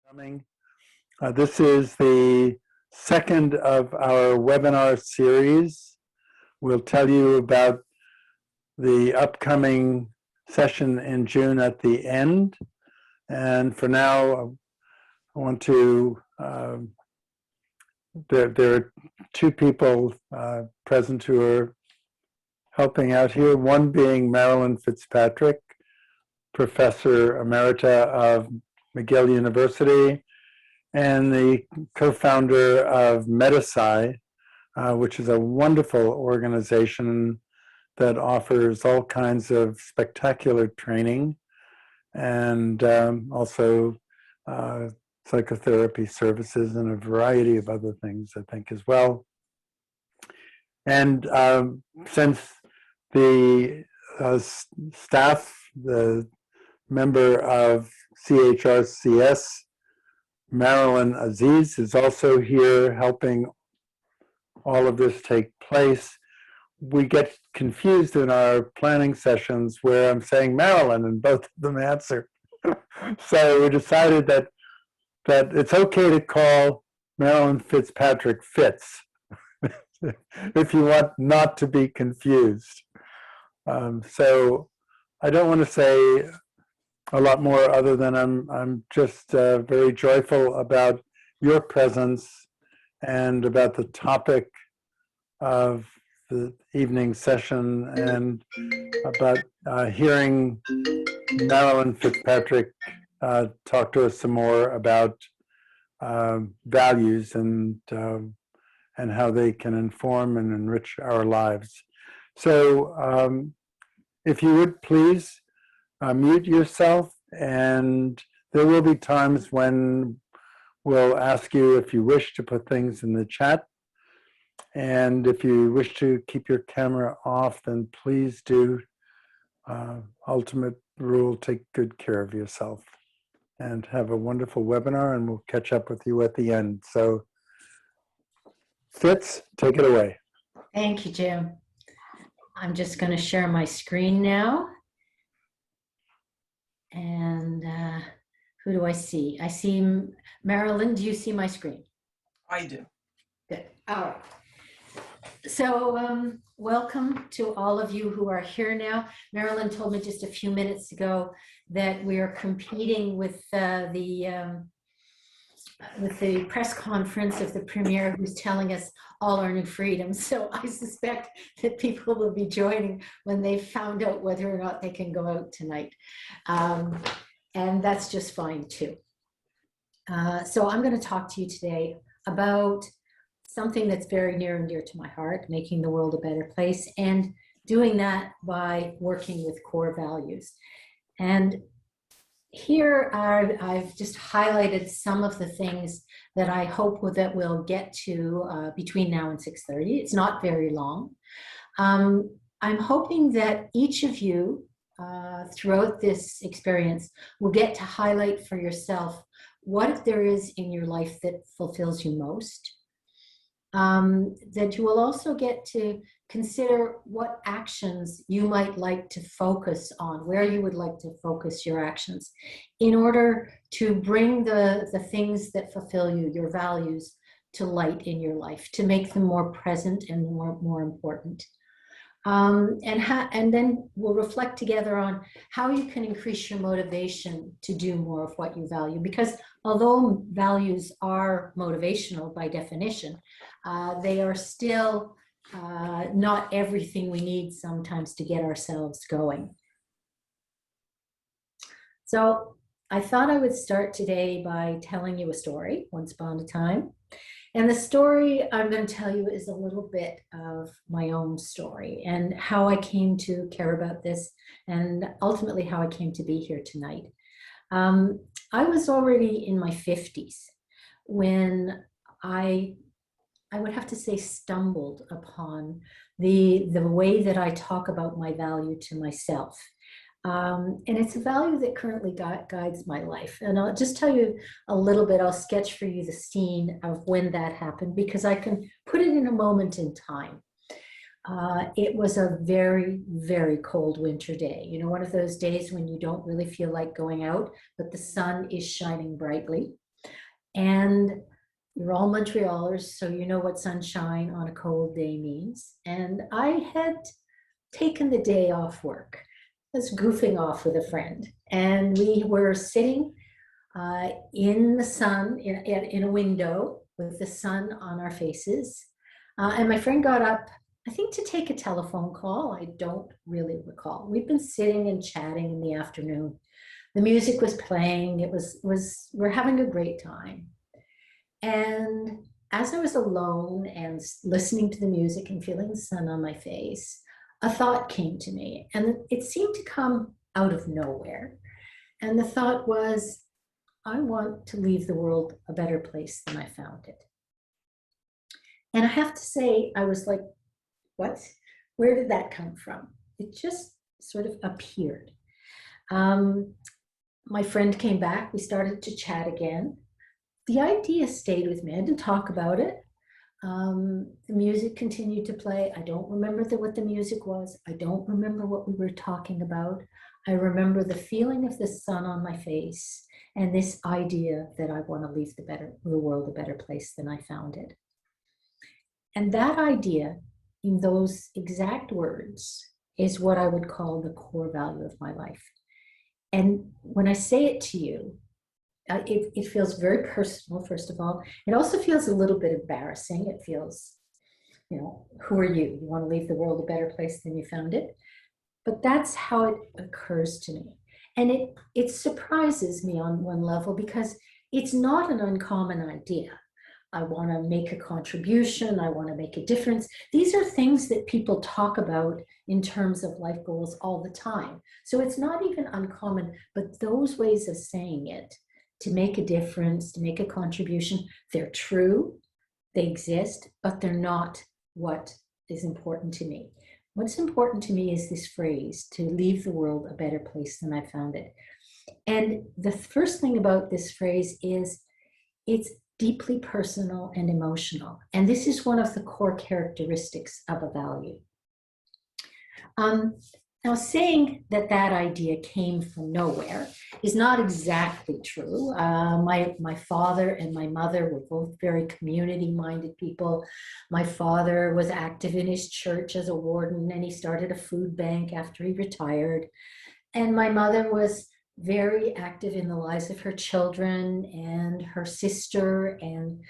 Coming. This is the second of our webinar series. We'll tell you about the upcoming session in June at the end. And for now, I want to, there are two people present who are helping out here, one being Marilyn Fitzpatrick, Professor Emerita of McGill University, and the co-founder of Medisci, which is a wonderful organization that offers all kinds of spectacular training and also psychotherapy services and a variety of other things, I think, as well. And since the staff, the member of CHRCS, Marilyn Aziz, is also here helping all of this take place. We get confused in our planning sessions where I'm saying Marilyn and both of them answer. So we decided that it's okay to call Marilyn Fitzpatrick Fitz if you want not to be confused. So I don't want to say a lot more other than I'm just very joyful about your presence and about the topic of the evening session and about hearing Marilyn Fitzpatrick talk to us some more about values and how they can inform and enrich our lives. So if you would please mute yourself, and there will be times when we'll ask you if you wish to put things in the chat. And if you wish to keep your camera off, then please do. Ultimate rule, take good care of yourself. And have a wonderful webinar, and we'll catch up with you at the end. So, Fitz, take it away. Thank you, Jim. I'm just going to share my screen now. And who do I see? I see Marilyn. Do you see my screen? I do. Good. All right. So welcome to all of you who are here now. Marilyn told me just a few minutes ago that we are competing with the press conference of the premier, who's telling us all our new freedoms. So I suspect that people will be joining when they found out whether or not they can go out tonight. And that's just fine too. So I'm going to talk to you today about something that's very near and dear to my heart, making the world a better place, and doing that by working with core values. And here I've just highlighted some of the things that I hope that we'll get to between now and 6:30. It's not very long. I'm hoping that each of you throughout this experience will get to highlight for yourself what there is in your life that fulfills you most. That you will also get to consider what actions you might like to focus on, where you would like to focus your actions in order to bring the things that fulfill you, your values, to light in your life, to make them more present and more important. And then we'll reflect together on how you can increase your motivation to do more of what you value. Because although values are motivational by definition, they are still not everything we need sometimes to get ourselves going. So I thought I would start today by telling you a story, once upon a time. And the story I'm going to tell you is a little bit of my own story and how I came to care about this, and ultimately how I came to be here tonight. I was already in my 50s when I would have to say stumbled upon the way that I talk about my value to myself. And it's a value that currently guides my life. And I'll just tell you a little bit, I'll sketch for you the scene of when that happened, because I can put it in a moment in time. It was a very, very cold winter day. You know, one of those days when you don't really feel like going out, but the sun is shining brightly. And you're all Montrealers, so you know what sunshine on a cold day means. And I had taken the day off work. I was goofing off with a friend, and we were sitting in the sun, in a window with the sun on our faces. And my friend got up, I think, to take a telephone call. I don't really recall. We've been sitting and chatting in the afternoon. The music was playing. We're having a great time. And as I was alone and listening to the music and feeling the sun on my face, a thought came to me, and it seemed to come out of nowhere. And the thought was, I want to leave the world a better place than I found it. And I have to say, I was like, what? Where did that come from? It just sort of appeared. My friend came back. We started to chat again. The idea stayed with me. I didn't talk about it. The music continued to play. I don't remember what the music was. I don't remember what we were talking about. I remember the feeling of the sun on my face and this idea that I want to leave the world a better place than I found it. And that idea, in those exact words, is what I would call the core value of my life. And when I say it to you, it feels very personal, first of all. It also feels a little bit embarrassing. It feels, who are you? You want to leave the world a better place than you found it? But that's how it occurs to me. And it surprises me on one level because it's not an uncommon idea. I want to make a contribution. I want to make a difference. These are things that people talk about in terms of life goals all the time. So it's not even uncommon, but those ways of saying it, to make a difference, to make a contribution, they're true, they exist, but they're not what is important to me. What's important to me is this phrase, to leave the world a better place than I found it. And the first thing about this phrase is it's deeply personal and emotional. And this is one of the core characteristics of a value. Now, saying that idea came from nowhere is not exactly true. My father and my mother were both very community-minded people. My father was active in his church as a warden, and he started a food bank after he retired. And my mother was very active in the lives of her children and her sister and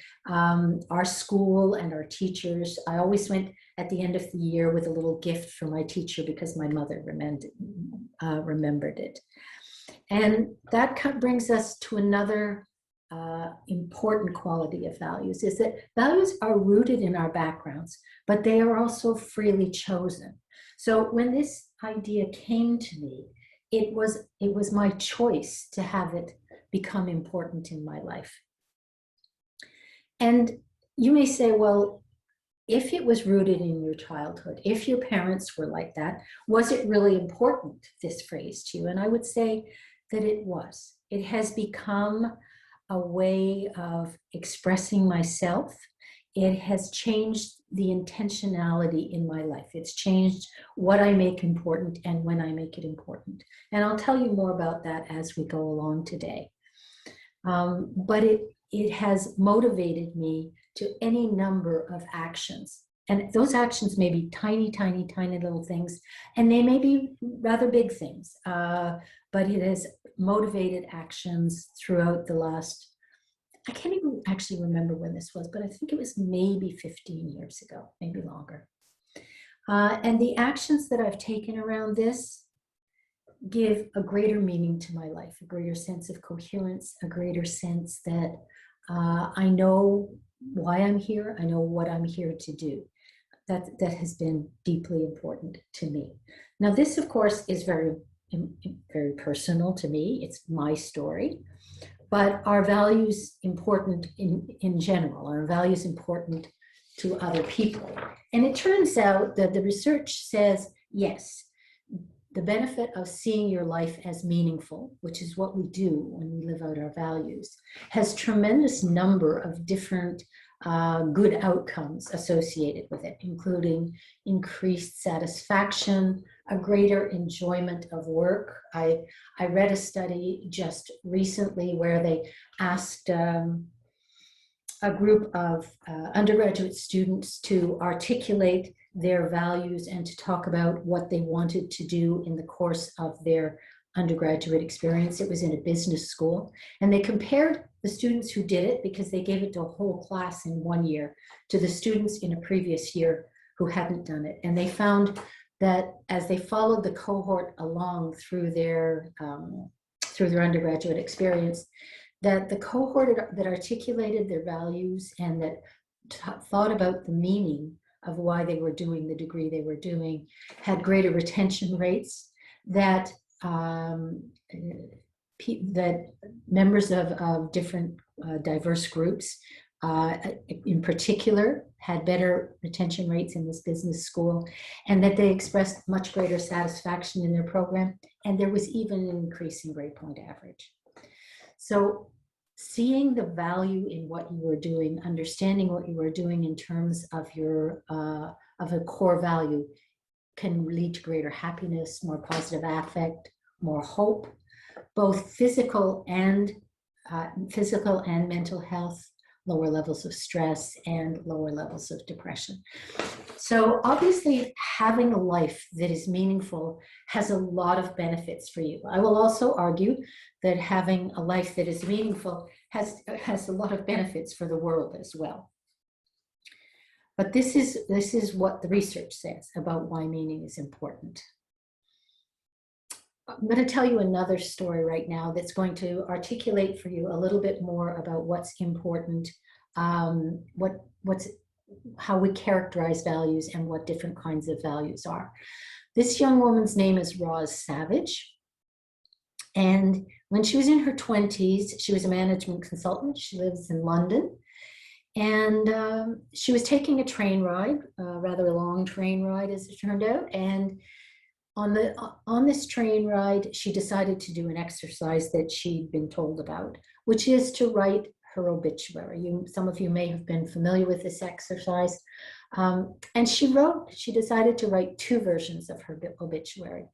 our school and our teachers. I always went at the end of the year with a little gift for my teacher because my mother remembered it. And that brings us to another important quality of values, is that values are rooted in our backgrounds, but they are also freely chosen. So when this idea came to me, it was my choice to have it become important in my life. And you may say, well, if it was rooted in your childhood, if your parents were like that, was it really important, this phrase, to you? And I would say that it was. It has become a way of expressing myself. It has changed the intentionality in my life. It's changed what I make important and when I make it important. And I'll tell you more about that as we go along today. But it has motivated me to any number of actions. And those actions may be tiny, tiny, tiny little things, and they may be rather big things. But it has motivated actions throughout the last, I can't even actually remember when this was, but I think it was maybe 15 years ago, maybe longer. And the actions that I've taken around this give a greater meaning to my life, a greater sense of coherence, a greater sense that I know why I'm here, I know what I'm here to do. That has been deeply important to me. Now, this, of course, is very, very personal to me. It's my story. But are values important in general? Are values important to other people? And it turns out that the research says, yes, the benefit of seeing your life as meaningful, which is what we do when we live out our values, has tremendous number of different good outcomes associated with it, including increased satisfaction, a greater enjoyment of work. I read a study just recently where they asked a group of undergraduate students to articulate their values and to talk about what they wanted to do in the course of their undergraduate experience. It was in a business school, and they compared the students who did it, because they gave it to a whole class in 1 year, to the students in a previous year who hadn't done it. And they found that as they followed the cohort along through their undergraduate experience, that the cohort that articulated their values and that thought about the meaning of why they were doing the degree they were doing had greater retention rates, that that members of different diverse groups in particular had better retention rates in this business school, and that they expressed much greater satisfaction in their program, and there was even an increase in grade point average. So seeing the value in what you were doing, understanding what you were doing in terms of your of a core value, can lead to greater happiness, more positive affect, more hope, both physical and mental health, lower levels of stress, and lower levels of depression. So obviously, having a life that is meaningful has a lot of benefits for you. I will also argue that having a life that is meaningful has a lot of benefits for the world as well. But this is what the research says about why meaning is important. I'm going to tell you another story right now that's going to articulate for you a little bit more about what's important, how we characterize values, and what different kinds of values are. This young woman's name is Roz Savage. And when she was in her 20s, she was a management consultant. She lives in London. And she was taking a train ride, a rather long train ride as it turned out. And on this train ride, she decided to do an exercise that she'd been told about, which is to write her obituary. Some of you may have been familiar with this exercise. And she decided to write two versions of her obituary.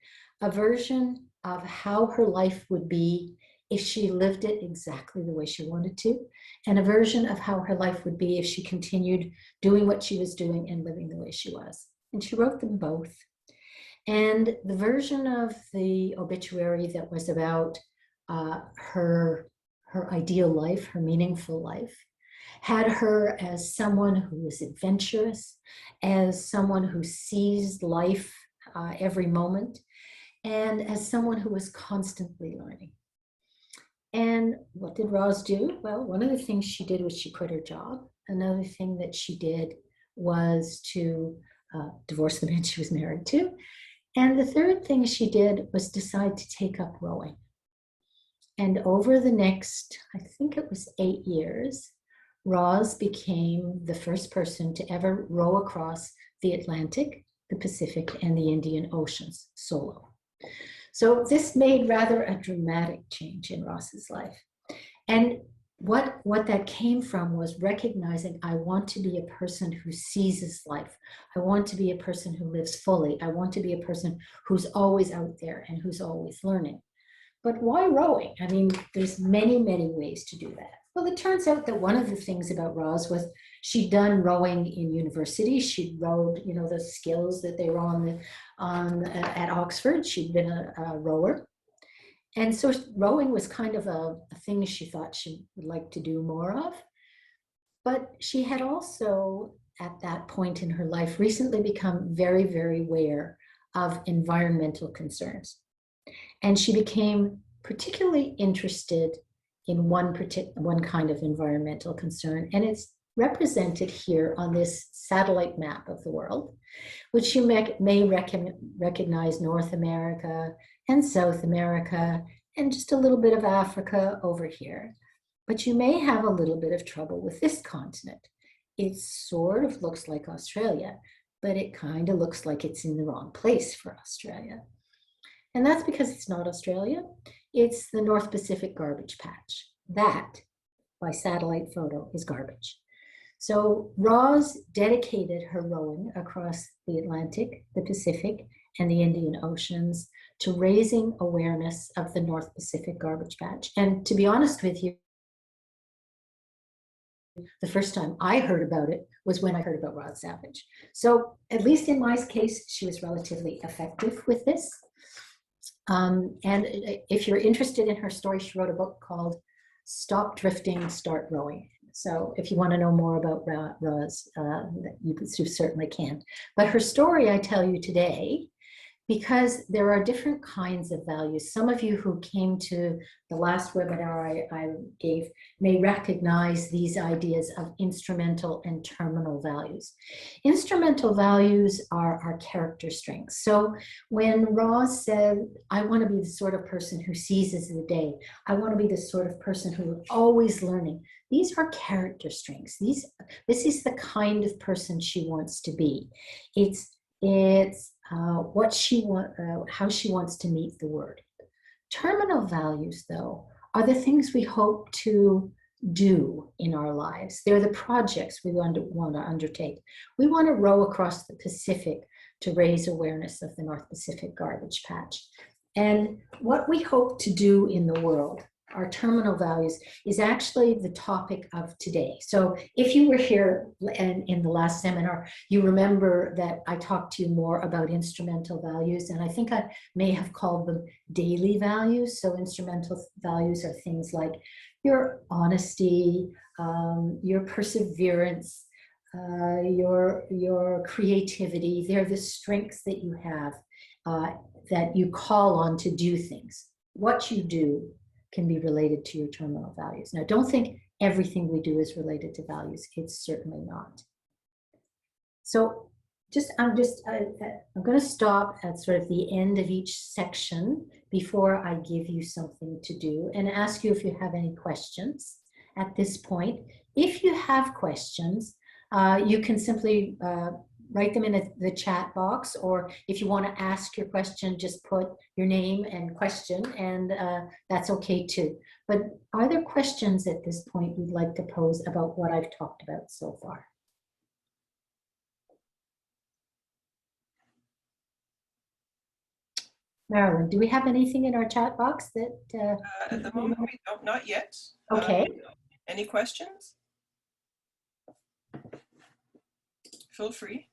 A version of how her life would be if she lived it exactly the way she wanted to, and a version of how her life would be if she continued doing what she was doing and living the way she was. And she wrote them both. And the version of the obituary that was about her ideal life, her meaningful life, had her as someone who was adventurous, as someone who seized life every moment, and as someone who was constantly learning. And what did Roz do? Well, one of the things she did was she quit her job. Another thing that she did was to divorce the man she was married to. And the third thing she did was decide to take up rowing. And over the next, I think it was 8 years, Roz became the first person to ever row across the Atlantic, the Pacific, and the Indian Oceans solo. So this made rather a dramatic change in Roz's life. And what that came from was recognizing, I want to be a person who seizes life. I want to be a person who lives fully. I want to be a person who's always out there and who's always learning. But why rowing? I mean, there's many, many ways to do that. Well, it turns out that one of the things about Roz was she'd done rowing in university. She'd rowed, the skills that they row at Oxford. She'd been a rower. And so rowing was kind of a thing she thought she would like to do more of. But she had also, at that point in her life, recently become very, very aware of environmental concerns. And she became particularly interested in one kind of environmental concern. And it's represented here on this satellite map of the world, which you may recognize North America and South America, and just a little bit of Africa over here. But you may have a little bit of trouble with this continent. It sort of looks like Australia, but it kind of looks like it's in the wrong place for Australia. And that's because it's not Australia. It's the North Pacific garbage patch. That, by satellite photo, is garbage. So Roz dedicated her rowing across the Atlantic, the Pacific, and the Indian Oceans to raising awareness of the North Pacific garbage patch. And to be honest with you, the first time I heard about it was when I heard about Rod Savage. So at least in my case, she was relatively effective with this. And if you're interested in her story, she wrote a book called Stop Drifting, Start Rowing. So if you want to know more about Roz, you certainly can. But her story I tell you today, because there are different kinds of values. Some of you who came to the last webinar I gave may recognize these ideas of instrumental and terminal values. Instrumental values are our character strengths. So when Roz said, I want to be the sort of person who seizes the day, I want to be the sort of person who is always learning, these are character strengths. This is the kind of person she wants to be. It's what she how she wants to meet the world. Terminal values, though, are the things we hope to do in our lives. They're the projects we want to undertake. We want to row across the Pacific to raise awareness of the North Pacific garbage patch. And what we hope to do in the world, our terminal values, is actually the topic of today. So if you were here and in the last seminar, you remember that I talked to you more about instrumental values, and I think I may have called them daily values. So instrumental values are things like your honesty, your perseverance, your creativity. They're the strengths that you have that you call on to do things. What you do can be related to your terminal values. Now, don't think everything we do is related to values. It's certainly not. So I'm going to stop at sort of the end of each section before I give you something to do and ask you if you have any questions at this point. If you have questions, you can simply write them in the chat box, or if you want to ask your question, just put your name and question, and that's okay too. But are there questions at this point you'd like to pose about what I've talked about so far? Marilyn, do we have anything in our chat box that? At the moment, we don't, not yet. Okay. Any questions? Feel free.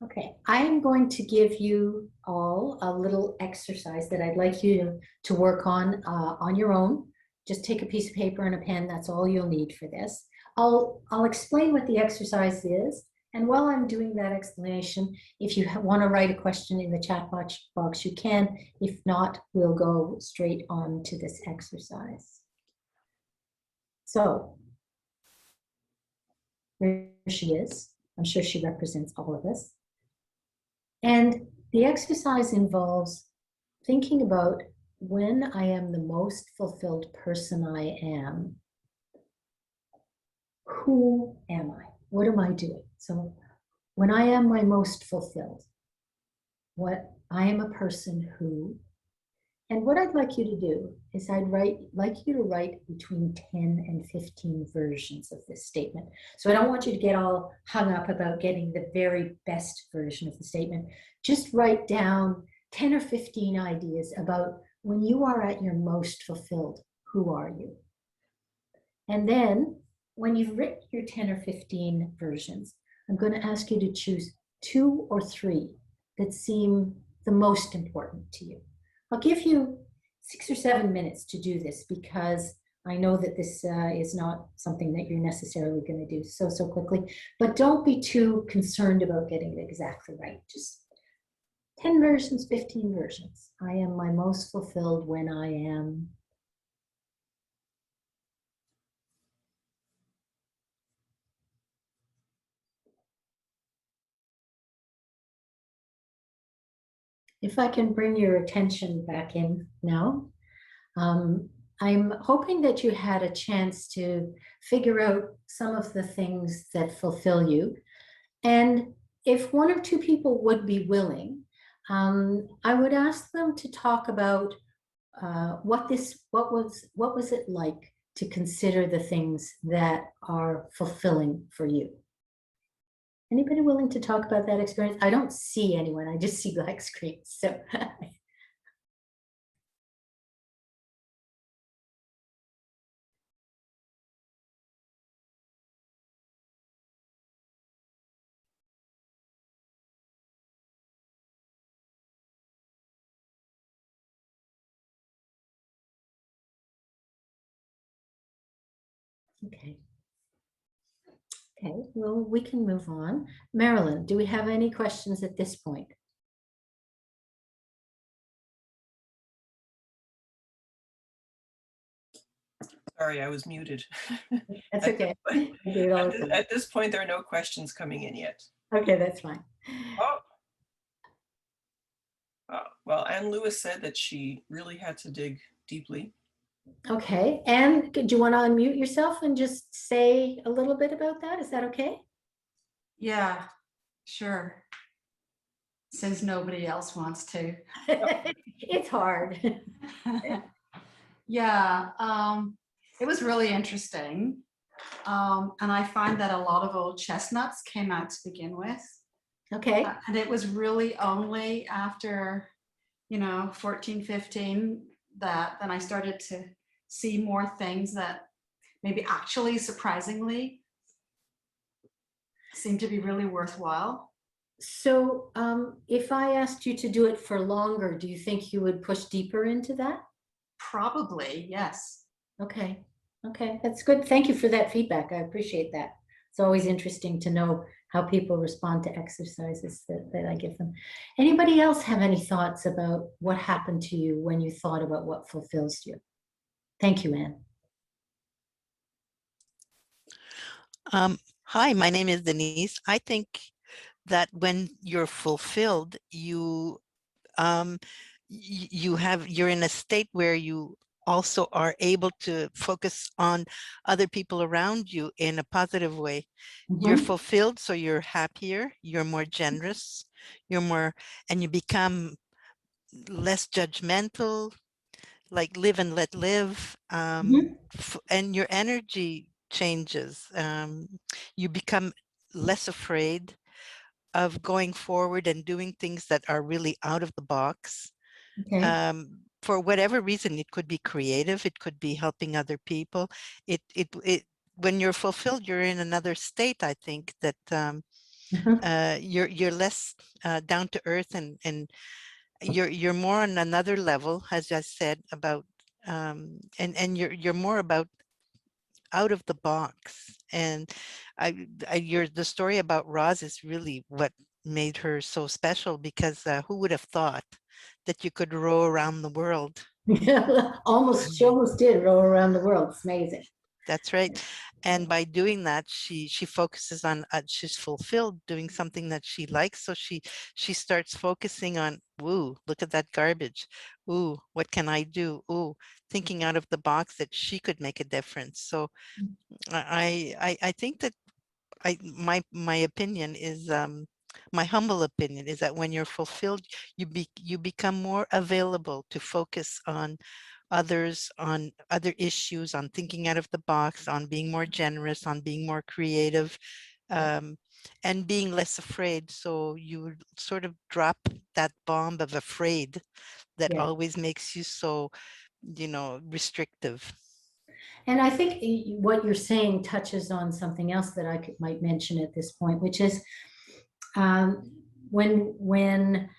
Okay, I'm going to give you all a little exercise that I'd like you to work on your own. Just take a piece of paper and a pen. That's all you'll need for this. I'll explain what the exercise is. And while I'm doing that explanation, if you want to write a question in the chat box, you can. If not, we'll go straight on to this exercise. So there she is. I'm sure she represents all of us. And the exercise involves thinking about when I am the most fulfilled person I am, who am I? What am I doing? So when I am my most fulfilled, what I am a person who, and what I'd like you to do is I'd like you to write between 10 and 15 versions of this statement. So I don't want you to get all hung up about getting the very best version of the statement. Just write down 10 or 15 ideas about when you are at your most fulfilled, who are you? And then when you've written your 10 or 15 versions, I'm going to ask you to choose 2 or 3 that seem the most important to you. I'll give you 6 or 7 minutes to do this because I know that this is not something that you're necessarily going to do so quickly, but don't be too concerned about getting it exactly right. Just 10 versions, 15 versions. I am my most fulfilled when I am. If I can bring your attention back in now, I'm hoping that you had a chance to figure out some of the things that fulfill you. And if 1 or 2 people would be willing, I would ask them to talk about what was it like to consider the things that are fulfilling for you. Anybody willing to talk about that experience? I don't see anyone. I just see black screens. So Okay. Okay, well, we can move on. Marilyn, do we have any questions at this point? Sorry, I was muted. That's okay. I do it all the time. At this point, there are no questions coming in yet. Okay, that's fine. Oh, well, Anne Lewis said that she really had to dig deeply. Okay, and do you want to unmute yourself and just say a little bit about that? Is that okay? Yeah, sure. Since nobody else wants to. It's hard. Yeah, it was really interesting. And I find that a lot of old chestnuts came out to begin with. Okay, And it was really only after, 14, 15, that then I started to see more things that maybe actually surprisingly seemed to be really worthwhile. so if I asked you to do it for longer, do you think you would push deeper into that? Probably, yes. Okay, okay, that's good. Thank you for that feedback. I appreciate that. It's always interesting to know how people respond to exercises that I give them. Anybody else have any thoughts about what happened to you when you thought about what fulfills you? Thank you, Anne. Hi, my name is Denise. I think that when you're fulfilled, you're in a state where you also are able to focus on other people around you in a positive way. You're fulfilled, so you're happier, you're more generous, and you become less judgmental, like live and let live, and your energy changes. You become less afraid of going forward and doing things that are really out of the box. Okay. For whatever reason, it could be creative, it could be helping other people. When you're fulfilled, you're in another state. I think that you're less down to earth, and you're more on another level, as I said, about and you're more about out of the box. And the story about Roz is really what made her so special, because who would have thought that you could row around the world? She almost did roll around the world. It's amazing. That's right. And by doing that, she focuses on, she's fulfilled doing something that she likes. So she starts focusing on, ooh, look at that garbage. Ooh, what can I do? Ooh, thinking out of the box that she could make a difference. So I think that my opinion is, my humble opinion is that when you're fulfilled, you become more available to focus on others, on other issues, on thinking out of the box, on being more generous, on being more creative, and being less afraid. So you sort of drop that bomb of afraid that Yeah. always makes you so, restrictive. And I think what you're saying touches on something else that I might mention at this point, which is when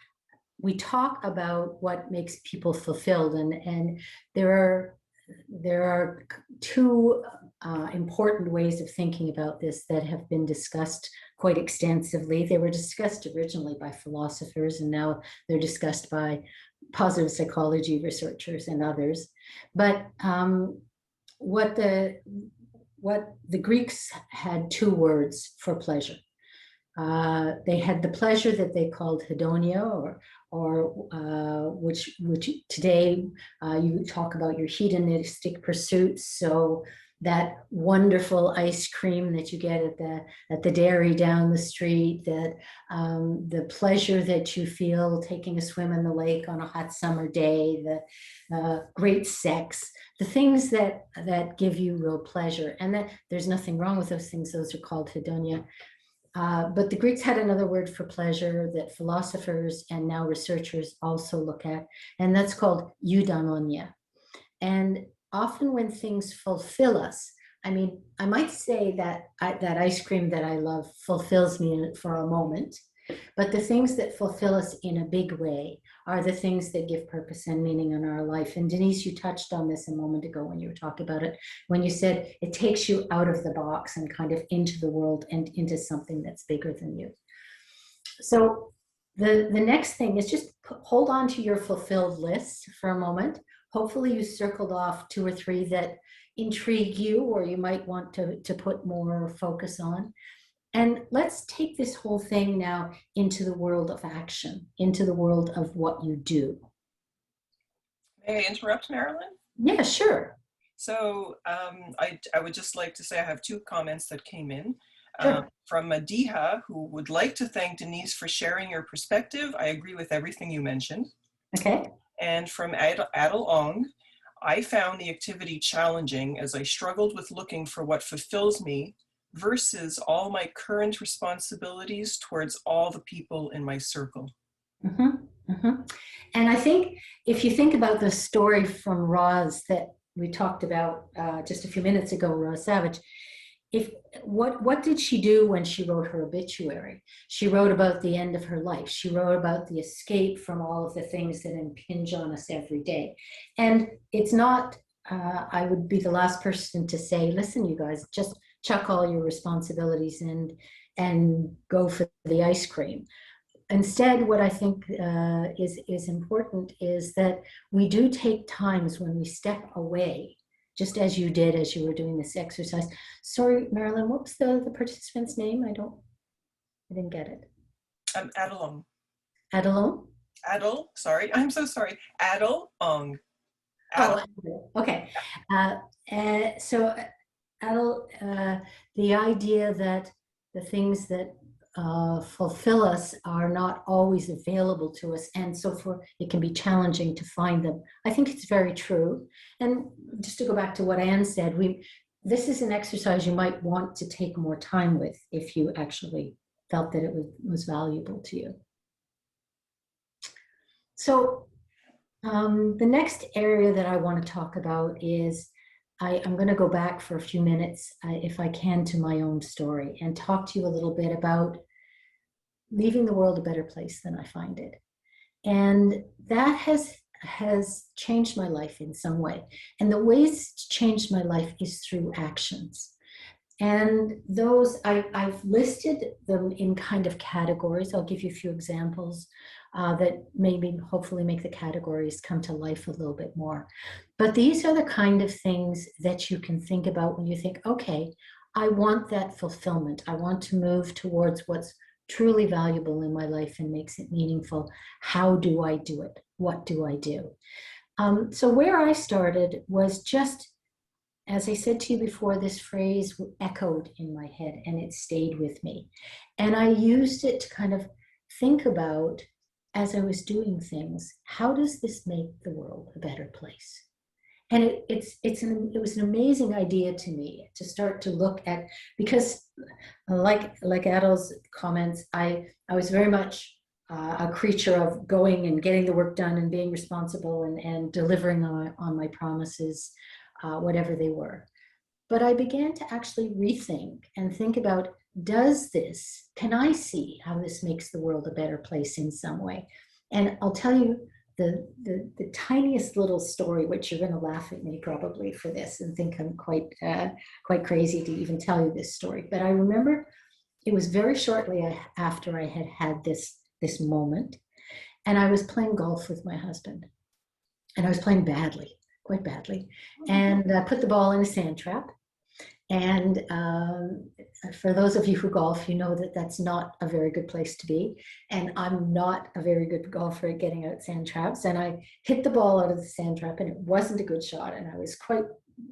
we talk about what makes people fulfilled, and there are two important ways of thinking about this that have been discussed quite extensively. They were discussed originally by philosophers, and now they're discussed by positive psychology researchers and others. But what the Greeks had two words for pleasure. They had the pleasure that they called hedonia, or which today you talk about your hedonistic pursuits. So that wonderful ice cream that you get at the dairy down the street, that the pleasure that you feel taking a swim in the lake on a hot summer day, the great sex, the things that give you real pleasure, and that there's nothing wrong with those things. Those are called hedonia. But the Greeks had another word for pleasure that philosophers and now researchers also look at, and that's called eudaimonia. And often when things fulfill us, I mean, I might say that that ice cream that I love fulfills me for a moment, But the things that fulfill us in a big way are the things that give purpose and meaning in our life. And Denise, you touched on this a moment ago when you were talking about it, when you said it takes you out of the box and kind of into the world and into something that's bigger than you. So the next thing is just hold on to your fulfilled list for a moment. Hopefully you circled off 2 or 3 that intrigue you or you might want to put more focus on. And let's take this whole thing now into the world of action, into the world of what you do. May I interrupt, Marilyn? Yeah, sure. So I would just like to say I have 2 comments that came in. Sure. From Madiha, who would like to thank Denise for sharing your perspective. I agree with everything you mentioned. Okay. And from Adel Ong, I found the activity challenging as I struggled with looking for what fulfills me versus all my current responsibilities towards all the people in my circle. Mm-hmm, mm-hmm. And I think if you think about the story from Roz that we talked about just a few minutes ago, Roz Savage, what did she do when she wrote her obituary? She wrote about the end of her life. She wrote about the escape from all of the things that impinge on us every day. And it's not, I would be the last person to say, listen, you guys, just chuck all your responsibilities and go for the ice cream. Instead, what I think is important is that we do take times when we step away, just as you did as you were doing this exercise. Sorry, Marilyn, what was the participant's name? I didn't get it. Adel. Adelon? Adel, sorry, I'm so sorry. Adel Ong. Oh, okay. So Adel, the idea that the things that fulfill us are not always available to us, and so forth, it can be challenging to find them. I think it's very true. And just to go back to what Anne said, this is an exercise you might want to take more time with if you actually felt that it was valuable to you. So the next area that I want to talk about is I'm going to go back for a few minutes, if I can, to my own story and talk to you a little bit about leaving the world a better place than I find it. And that has changed my life in some way. And the ways it's changed my life is through actions. And those, I've listed them in kind of categories. I'll give you a few examples that maybe hopefully make the categories come to life a little bit more. But these are the kind of things that you can think about when you think, okay, I want that fulfillment. I want to move towards what's truly valuable in my life and makes it meaningful. How do I do it? What do I do? So where I started was just, as I said to you before, this phrase echoed in my head and it stayed with me. And I used it to kind of think about, as I was doing things, how does this make the world a better place? And it was an amazing idea to me to start to look at, because like Adel's comments, I was very much a creature of going and getting the work done and being responsible and delivering on my promises, whatever they were. But I began to actually rethink and think about, can I see how this makes the world a better place in some way? And I'll tell you the tiniest little story, which you're going to laugh at me probably for this and think I'm quite crazy to even tell you this story. But I remember it was very shortly after I had this moment, and I was playing golf with my husband, and I was playing badly, quite badly, and I put the ball in a sand trap. And for those of you who golf, you know that that's not a very good place to be. And I'm not a very good golfer at getting out sand traps. And I hit the ball out of the sand trap and it wasn't a good shot. And I was quite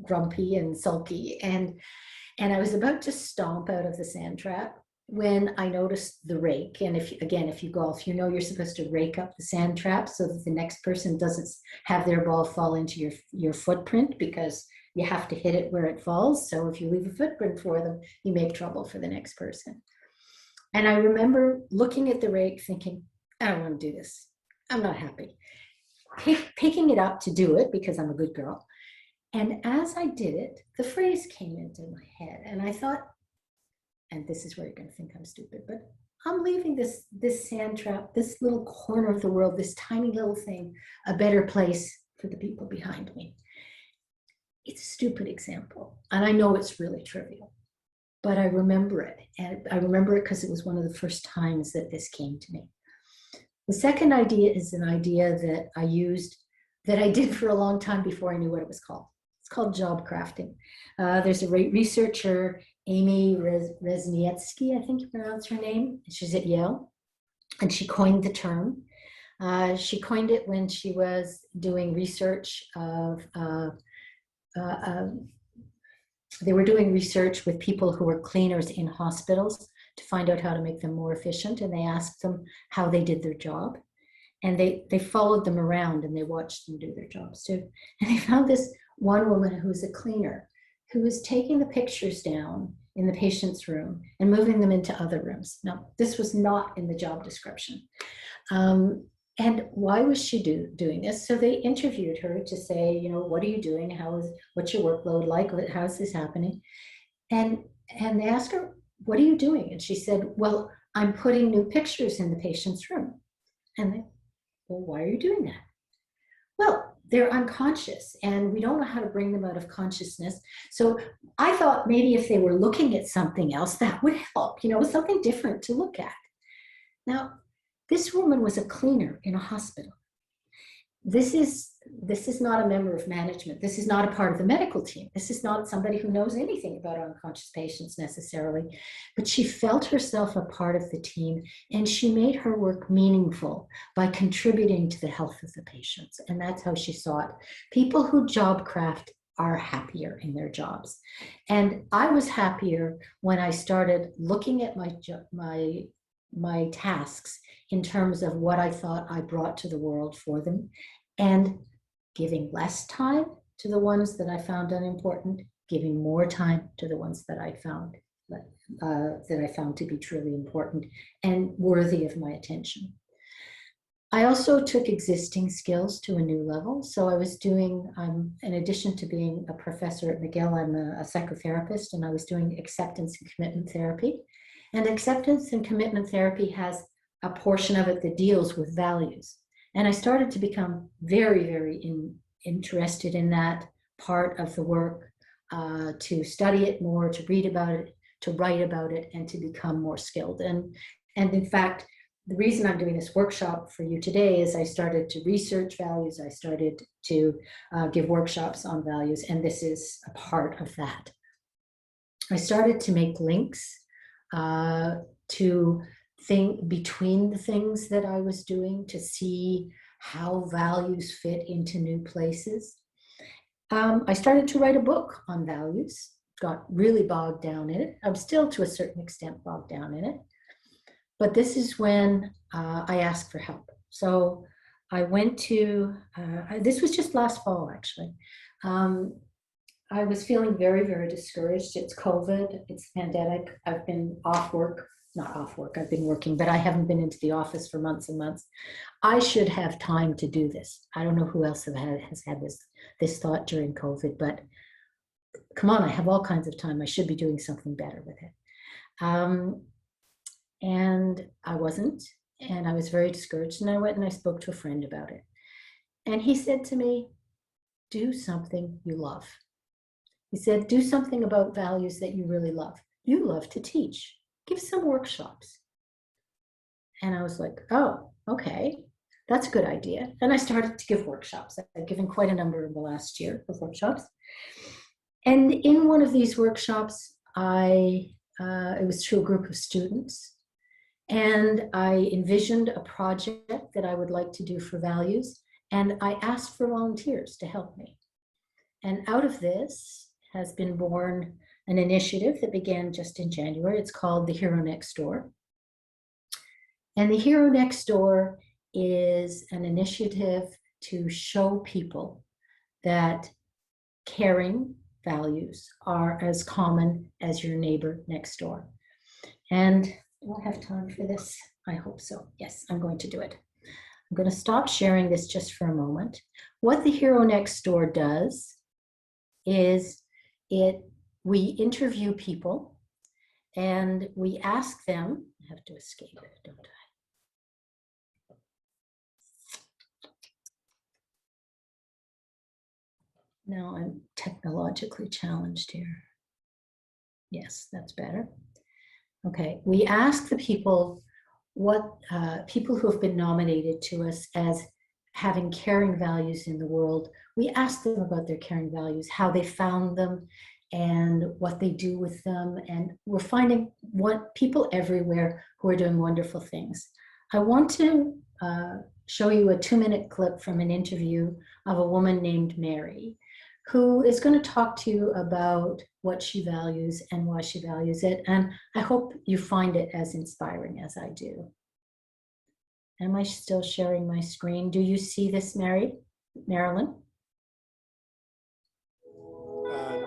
grumpy and sulky. And I was about to stomp out of the sand trap when I noticed the rake. And if you golf, you know you're supposed to rake up the sand trap so that the next person doesn't have their ball fall into your footprint, because you have to hit it where it falls. So if you leave a footprint for them, you make trouble for the next person. And I remember looking at the rake thinking, I don't want to do this. I'm not happy. Picking it up to do it because I'm a good girl. And as I did it, the phrase came into my head. And I thought, and this is where you're going to think I'm stupid, but I'm leaving this sand trap, this little corner of the world, this tiny little thing, a better place for the people behind me. It's a stupid example, and I know it's really trivial, but I remember it. And I remember it because it was one of the first times that this came to me. The second idea is an idea that I used, that I did for a long time before I knew what it was called. It's called job crafting. There's a researcher, Amy Resnietsky, I think you pronounce her name. She's at Yale, and she coined the term. She coined it when she was doing research of, they were doing research with people who were cleaners in hospitals to find out how to make them more efficient. And they asked them how they did their job. And they followed them around and they watched them do their jobs too. And they found this one woman who was a cleaner who was taking the pictures down in the patient's room and moving them into other rooms. Now, this was not in the job description. And why was she doing this? So they interviewed her to say, you know, what are you doing? What's your workload like? How's this happening? And they asked her, what are you doing? And she said, well, I'm putting new pictures in the patient's room. And they, well, why are you doing that? Well, they're unconscious and we don't know how to bring them out of consciousness. So I thought maybe if they were looking at something else, that would help, you know, something different to look at. Now, this woman was a cleaner in a hospital. This is not a member of management. This is not a part of the medical team. This is not somebody who knows anything about unconscious patients necessarily, but she felt herself a part of the team and she made her work meaningful by contributing to the health of the patients. And that's how she saw it. People who job craft are happier in their jobs. And I was happier when I started looking at my tasks in terms of what I thought I brought to the world for them, and giving less time to the ones that I found unimportant, giving more time to the ones that I found to be truly important and worthy of my attention. I also took existing skills to a new level. So I was doing, in addition to being a professor at McGill, I'm a psychotherapist, and I was doing acceptance and commitment therapy. And acceptance and commitment therapy has a portion of it that deals with values. And I started to become very, very interested in that part of the work, to study it more, to read about it, to write about it, and to become more skilled. And in fact, the reason I'm doing this workshop for you today is I started to research values. I started to give workshops on values, and this is a part of that. I started to make links to think between the things that I was doing to see how values fit into new places. I started to write a book on values, got really bogged down in it. I'm still to a certain extent bogged down in it, but this is when I asked for help. So I went to, this was just last fall actually. I was feeling very, very discouraged. It's COVID, it's pandemic. I've been off work, not off work, I've been working, but I haven't been into the office for months and months. I should have time to do this. I don't know who else has had this thought during COVID, but come on, I have all kinds of time. I should be doing something better with it. And I wasn't, and I was very discouraged, and I went and I spoke to a friend about it. And he said to me, do something you love. He said, do something about values that you really love. You love to teach. Give some workshops. And I was like, oh, okay, that's a good idea. And I started to give workshops. I've given quite a number in the last year of workshops. And in one of these workshops, it was to a group of students. And I envisioned a project that I would like to do for values. And I asked for volunteers to help me. And out of this has been born an initiative that began just in January. It's called the Hero Next Door. And the Hero Next Door is an initiative to show people that caring values are as common as your neighbor next door. And do I have time for this? I hope so. Yes, I'm going to do it. I'm going to stop sharing this just for a moment. What the Hero Next Door does is we interview people, And we ask them, I have to escape it, don't I? Now I'm technologically challenged here. Yes, that's better. Okay, we ask the people what people who have been nominated to us as having caring values in the world. We ask them about their caring values, how they found them, and what they do with them. And we're finding what people everywhere who are doing wonderful things. I want to show you a 2-minute clip from an interview of a woman named Mary, who is going to talk to you about what she values and why she values it. And I hope you find it as inspiring as I do. Am I still sharing my screen? Do you see this, Marilyn?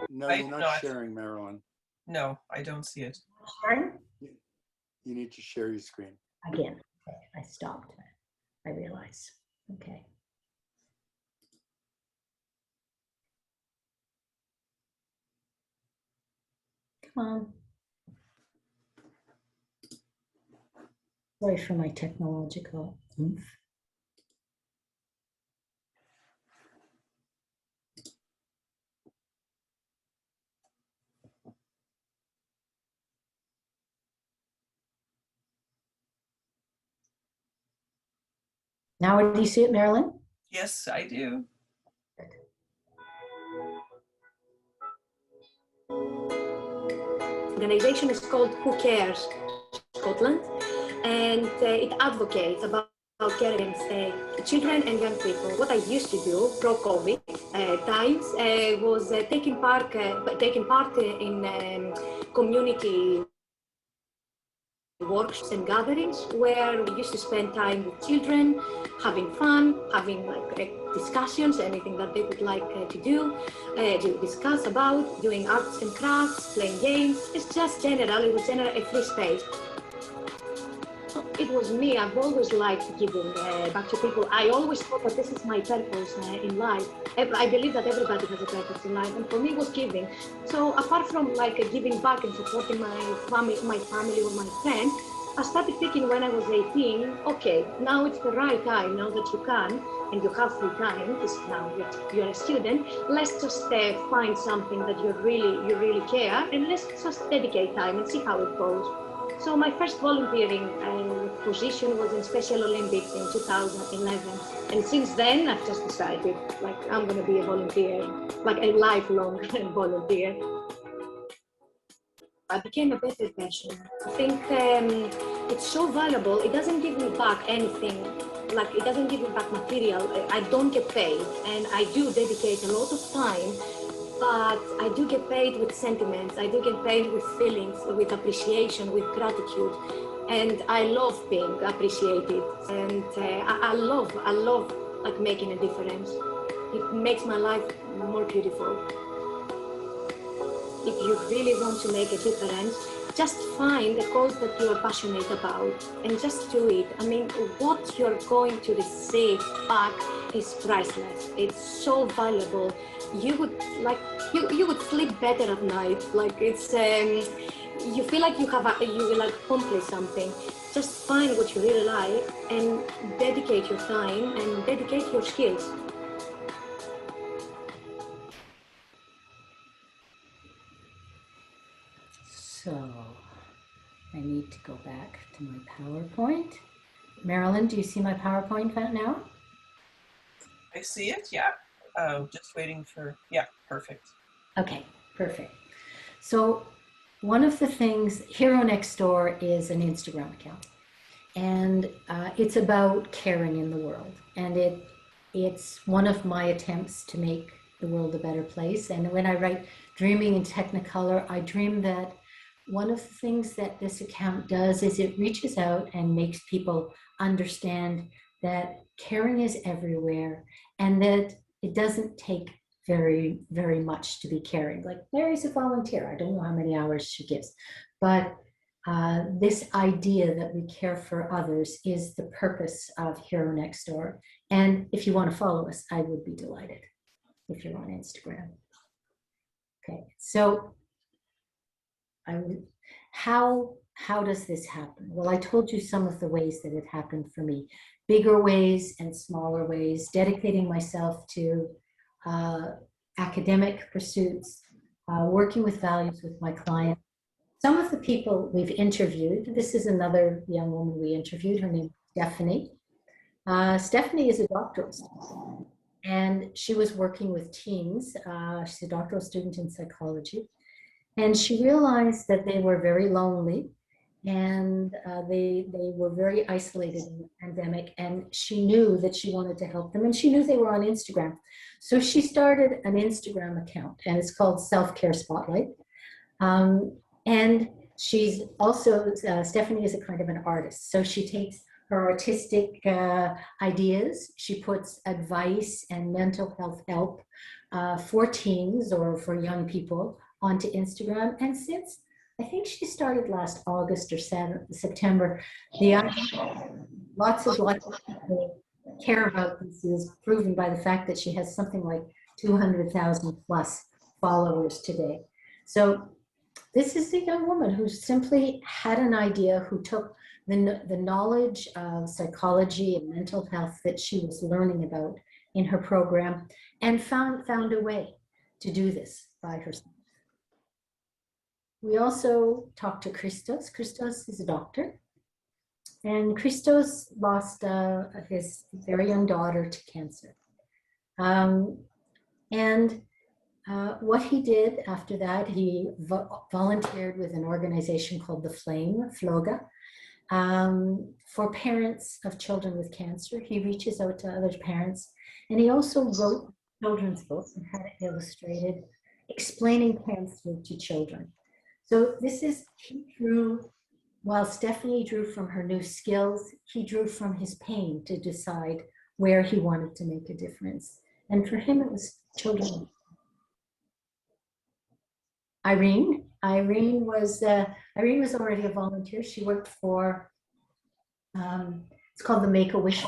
No, I'm you're not not. sharing, Marilyn. No, I don't see it. Sharing? You need to share your screen. Again, okay, I stopped. I realize. Okay. Come on. Sorry for my technological oomph. Now, do you see it, Marilyn? Yes, I do. The organization is called CHRCS Scotland, and it advocates about care against children and young people. What I used to do pro-COVID times was taking part in community workshops and gatherings where we used to spend time with children, having fun, having discussions, anything that they would like to discuss about, doing arts and crafts, playing games. It's just it was a free space. It was me. I've always liked giving back to people. I always thought that this is my purpose in life. I believe that everybody has a purpose in life, and for me it was giving. So apart from giving back and supporting my family or my friends, I started thinking when I was 18, okay, now it's the right time, now that you can, and you have free time, because now you're a student, let's just find something that you really care, and let's just dedicate time and see how it goes. So my first volunteering position was in Special Olympics in 2011. And since then, I've just decided, I'm going to be a volunteer, a lifelong volunteer. I became a better person. I think it's so valuable. It doesn't give me back anything. It doesn't give me back material. I don't get paid, and I do dedicate a lot of time. But I do get paid with sentiments. I do get paid with feelings, with appreciation, with gratitude, and I love being appreciated. And I love making a difference. It makes my life more beautiful. If you really want to make a difference, just find a cause that you're passionate about and just do it. I mean, what you're going to receive back is priceless. It's so valuable. You would you would sleep better at night. It's you feel like you will accomplish something. Just find what you really like and dedicate your time and dedicate your skills. So I need to go back to my PowerPoint. Marilyn, do you see my PowerPoint now? I see it, yeah. Just waiting for, yeah, perfect. Okay, perfect. So one of the things, Hero Next Door is an Instagram account, and it's about caring in the world. And it's one of my attempts to make the world a better place. And when I write Dreaming in Technicolor, I dream that one of the things that this account does is it reaches out and makes people understand that caring is everywhere, and that it doesn't take very, very much to be caring. Like Mary's a volunteer. I don't know how many hours she gives, but this idea that we care for others is the purpose of Hero Next Door. And if you want to follow us, I would be delighted if you're on Instagram. Okay, so how does this happen? Well, I told you some of the ways that it happened for me. Bigger ways and smaller ways, dedicating myself to academic pursuits, working with values with my clients. Some of the people we've interviewed, this is another young woman we interviewed, her name is Stephanie. Stephanie is a doctoral student, and she was working with teens. She's a doctoral student in psychology. And she realized that they were very lonely, and they were very isolated in the pandemic, and she knew that she wanted to help them, and she knew they were on Instagram. So she started an Instagram account, and it's called Self-Care Spotlight. And she's also, Stephanie is a kind of an artist. So she takes her artistic ideas, she puts advice and mental health help for teens or for young people onto Instagram. And since I think she started last August or September, lots of people care about this is proven by the fact that she has something like 200,000 plus followers today. So this is a young woman who simply had an idea, who took the knowledge of psychology and mental health that she was learning about in her program and found a way to do this by herself. We also talked to Christos. Christos is a doctor, and Christos lost his very young daughter to cancer. What he did after that, he volunteered with an organization called The Flame, Floga, for parents of children with cancer. He reaches out to other parents, and he also wrote children's books and had it illustrated, explaining cancer to children. So this is, he drew, while Stephanie drew from her new skills, he drew from his pain to decide where he wanted to make a difference. And for him, it was children. Irene was already a volunteer. She worked for, it's called the Make-A-Wish.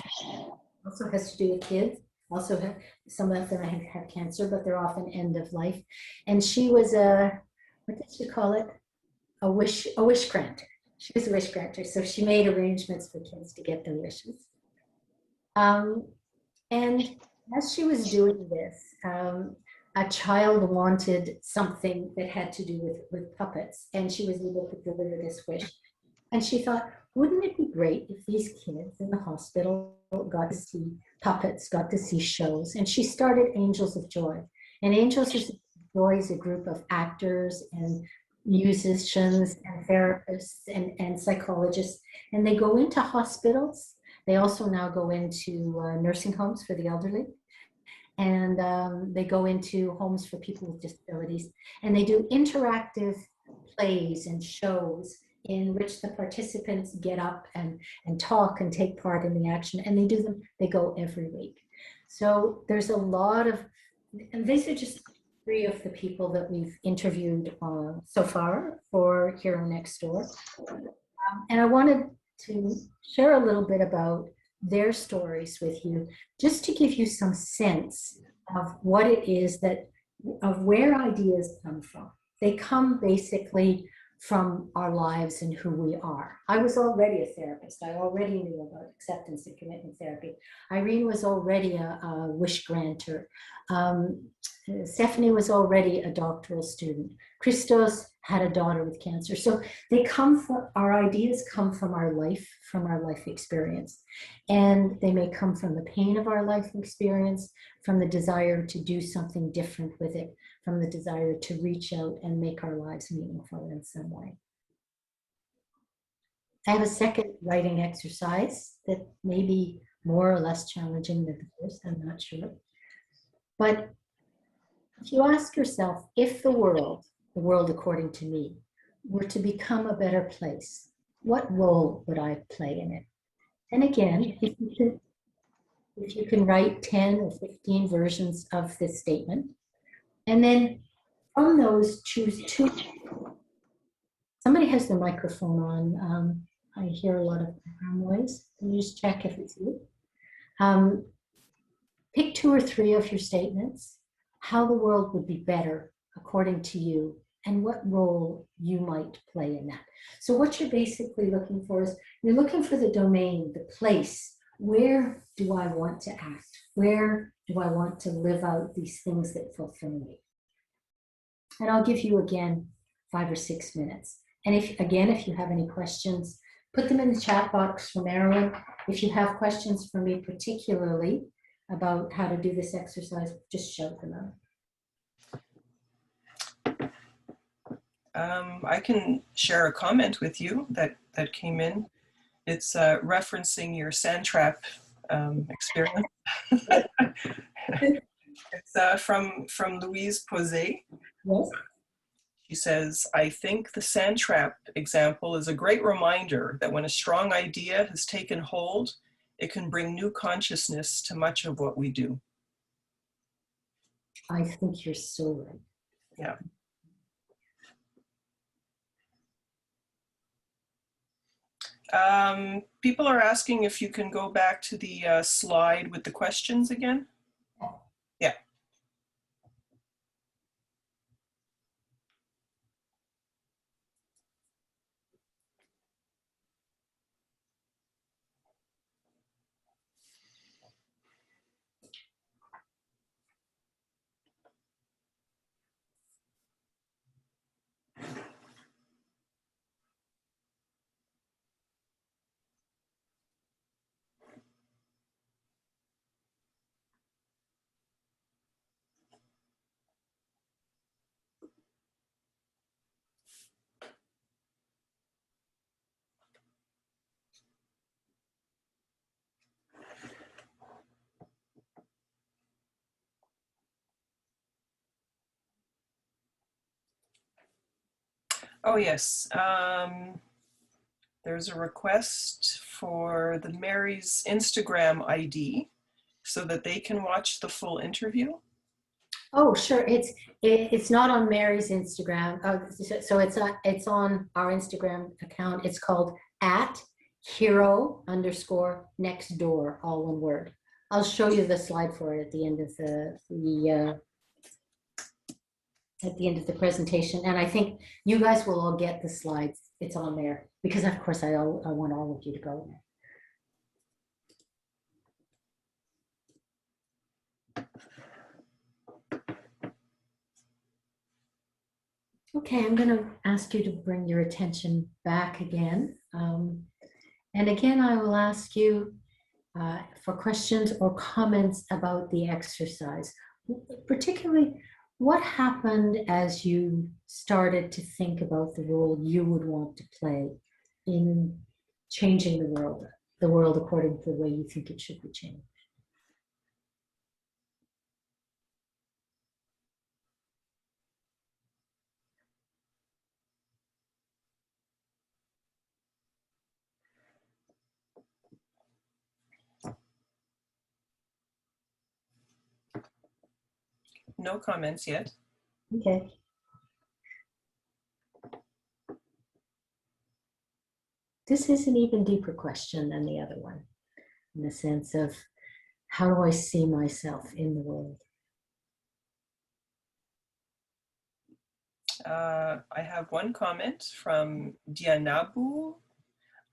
Also has to do with kids. Also have, some of them have cancer, but they're often end of life. And she was what did she call it? A wish granter. She was a wish granter. So she made arrangements for kids to get their wishes. And as she was doing this, a child wanted something that had to do with puppets, and she was able to deliver this wish. And she thought, wouldn't it be great if these kids in the hospital got to see puppets, got to see shows? And she started Angels of Joy. And Angels of Joy is a group of actors and musicians and therapists and psychologists, and they go into hospitals. They also now go into nursing homes for the elderly. And they go into homes for people with disabilities, and they do interactive plays and shows in which the participants get up and talk and take part in the action, and they go every week. So there's a lot of, and these are just 3 of the people that we've interviewed so far for Hero Next Door. And I wanted to share a little bit about their stories with you, just to give you some sense of what it is of where ideas come from. They come basically from our lives and who we are. I was already a therapist. I already knew about acceptance and commitment therapy. Irene was already a wish granter. Stephanie was already a doctoral student. Christos had a daughter with cancer. So our ideas come from our life experience. And they may come from the pain of our life experience, from the desire to do something different with it, from the desire to reach out and make our lives meaningful in some way. I have a second writing exercise that may be more or less challenging than the first, I'm not sure. But if you ask yourself, if the world according to me, were to become a better place, what role would I play in it? And again, if you can write 10 or 15 versions of this statement, and then from those choose 2. Somebody has the microphone on. I hear a lot of background noise. Can you just check if it's you? Pick 2 or 3 of your statements, how the world would be better according to you and what role you might play in that. So what you're basically looking for is, you're looking for the domain, the place. Where do I want to act? Where do I want to live out these things that fulfill me? And I'll give you again 5 or 6 minutes. And if you have any questions, put them in the chat box for Marilyn. If you have questions for me particularly about how to do this exercise, just shout them out. I can share a comment with you that came in. It's referencing your sand trap experience. It's from Louise Posé. Yes. She says, I think the sand trap example is a great reminder that when a strong idea has taken hold, it can bring new consciousness to much of what we do. I think you're so right. Yeah. People are asking if you can go back to the slide with the questions again. Yeah. Oh, yes. There's a request for the Mary's Instagram ID so that they can watch the full interview. Oh, sure. It's not on Mary's Instagram. So it's on our Instagram account. It's called @hero_next door, all one word. I'll show you the slide for it at the end of the presentation. And I think you guys will all get the slides. It's on there because, of course, I want all of you to go there. Okay, I'm going to ask you to bring your attention back again. And again, I will ask you for questions or comments about the exercise, particularly what happened as you started to think about the role you would want to play in changing the world according to the way you think it should be changed. No comments yet. Okay. This is an even deeper question than the other one, in the sense of, how do I see myself in the world? I have one comment from Dianabu.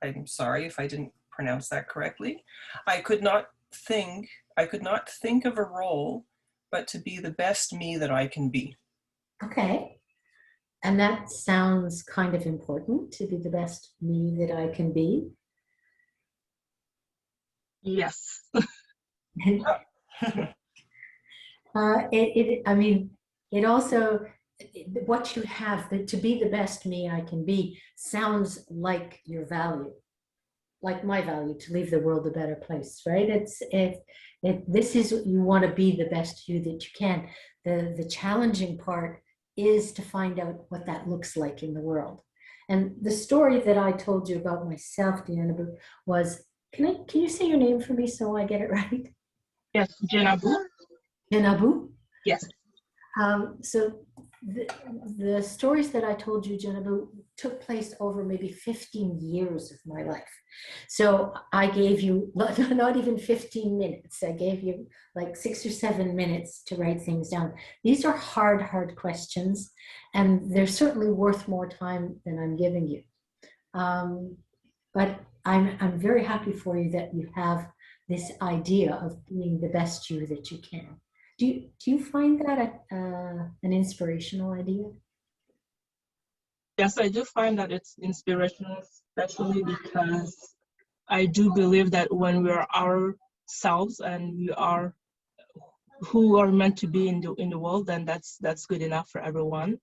I'm sorry if I didn't pronounce that correctly. I could not think of a role but to be the best me that I can be. Okay. And that sounds kind of important, to be the best me that I can be. Yes. I mean, it also, what you have, to be the best me I can be, sounds like your value, like my value, to leave the world a better place, right? This is, you want to be the best you that you can. The challenging part is to find out what that looks like in the world. And the story that I told you about myself, Diana, was, can you say your name for me so I get it right? Yes, Jenabu. Jenabu? Yes. So the stories that I told you, Genevieve, took place over maybe 15 years of my life. So I gave you not even 15 minutes. I gave you like 6 or 7 minutes to write things down. These are hard questions, and they're certainly worth more time than I'm giving you. But I'm very happy for you that you have this idea of being the best you that you can. Do you find that an inspirational idea? Yes, I do find that it's inspirational, especially because I do believe that when we are ourselves and we are who are meant to be in the world, then that's good enough for everyone.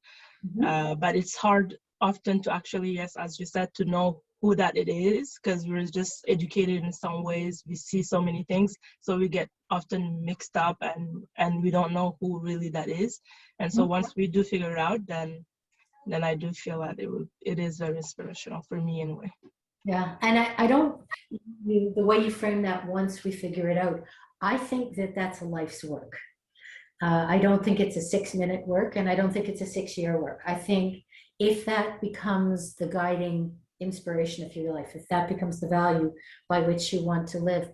Mm-hmm. But it's hard often to actually, yes, as you said, to know who that it is, because we're just educated in some ways. We see so many things, so we get often mixed up, and we don't know who really that is. And so once we do figure it out, then I do feel that it is very inspirational for me anyway. Yeah, and I don't, the way you frame that, once we figure it out, I think that that's a life's work. I don't think it's a 6-minute work, and I don't think it's a 6-year work. I think if that becomes the guiding inspiration of your life, if that becomes the value by which you want to live,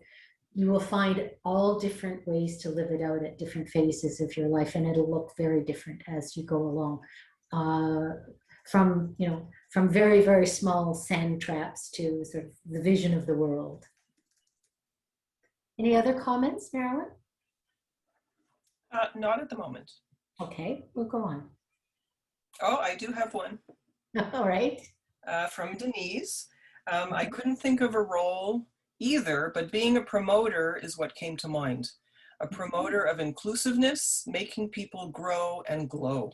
you will find all different ways to live it out at different phases of your life, and it'll look very different as you go along. From very, very small sand traps to sort of the vision of the world. Any other comments, Marilyn? Not at the moment. Okay, we'll go on. Oh, I do have one. All right. From Denise. I couldn't think of a role either, but being a promoter is what came to mind. A promoter of inclusiveness, making people grow and glow.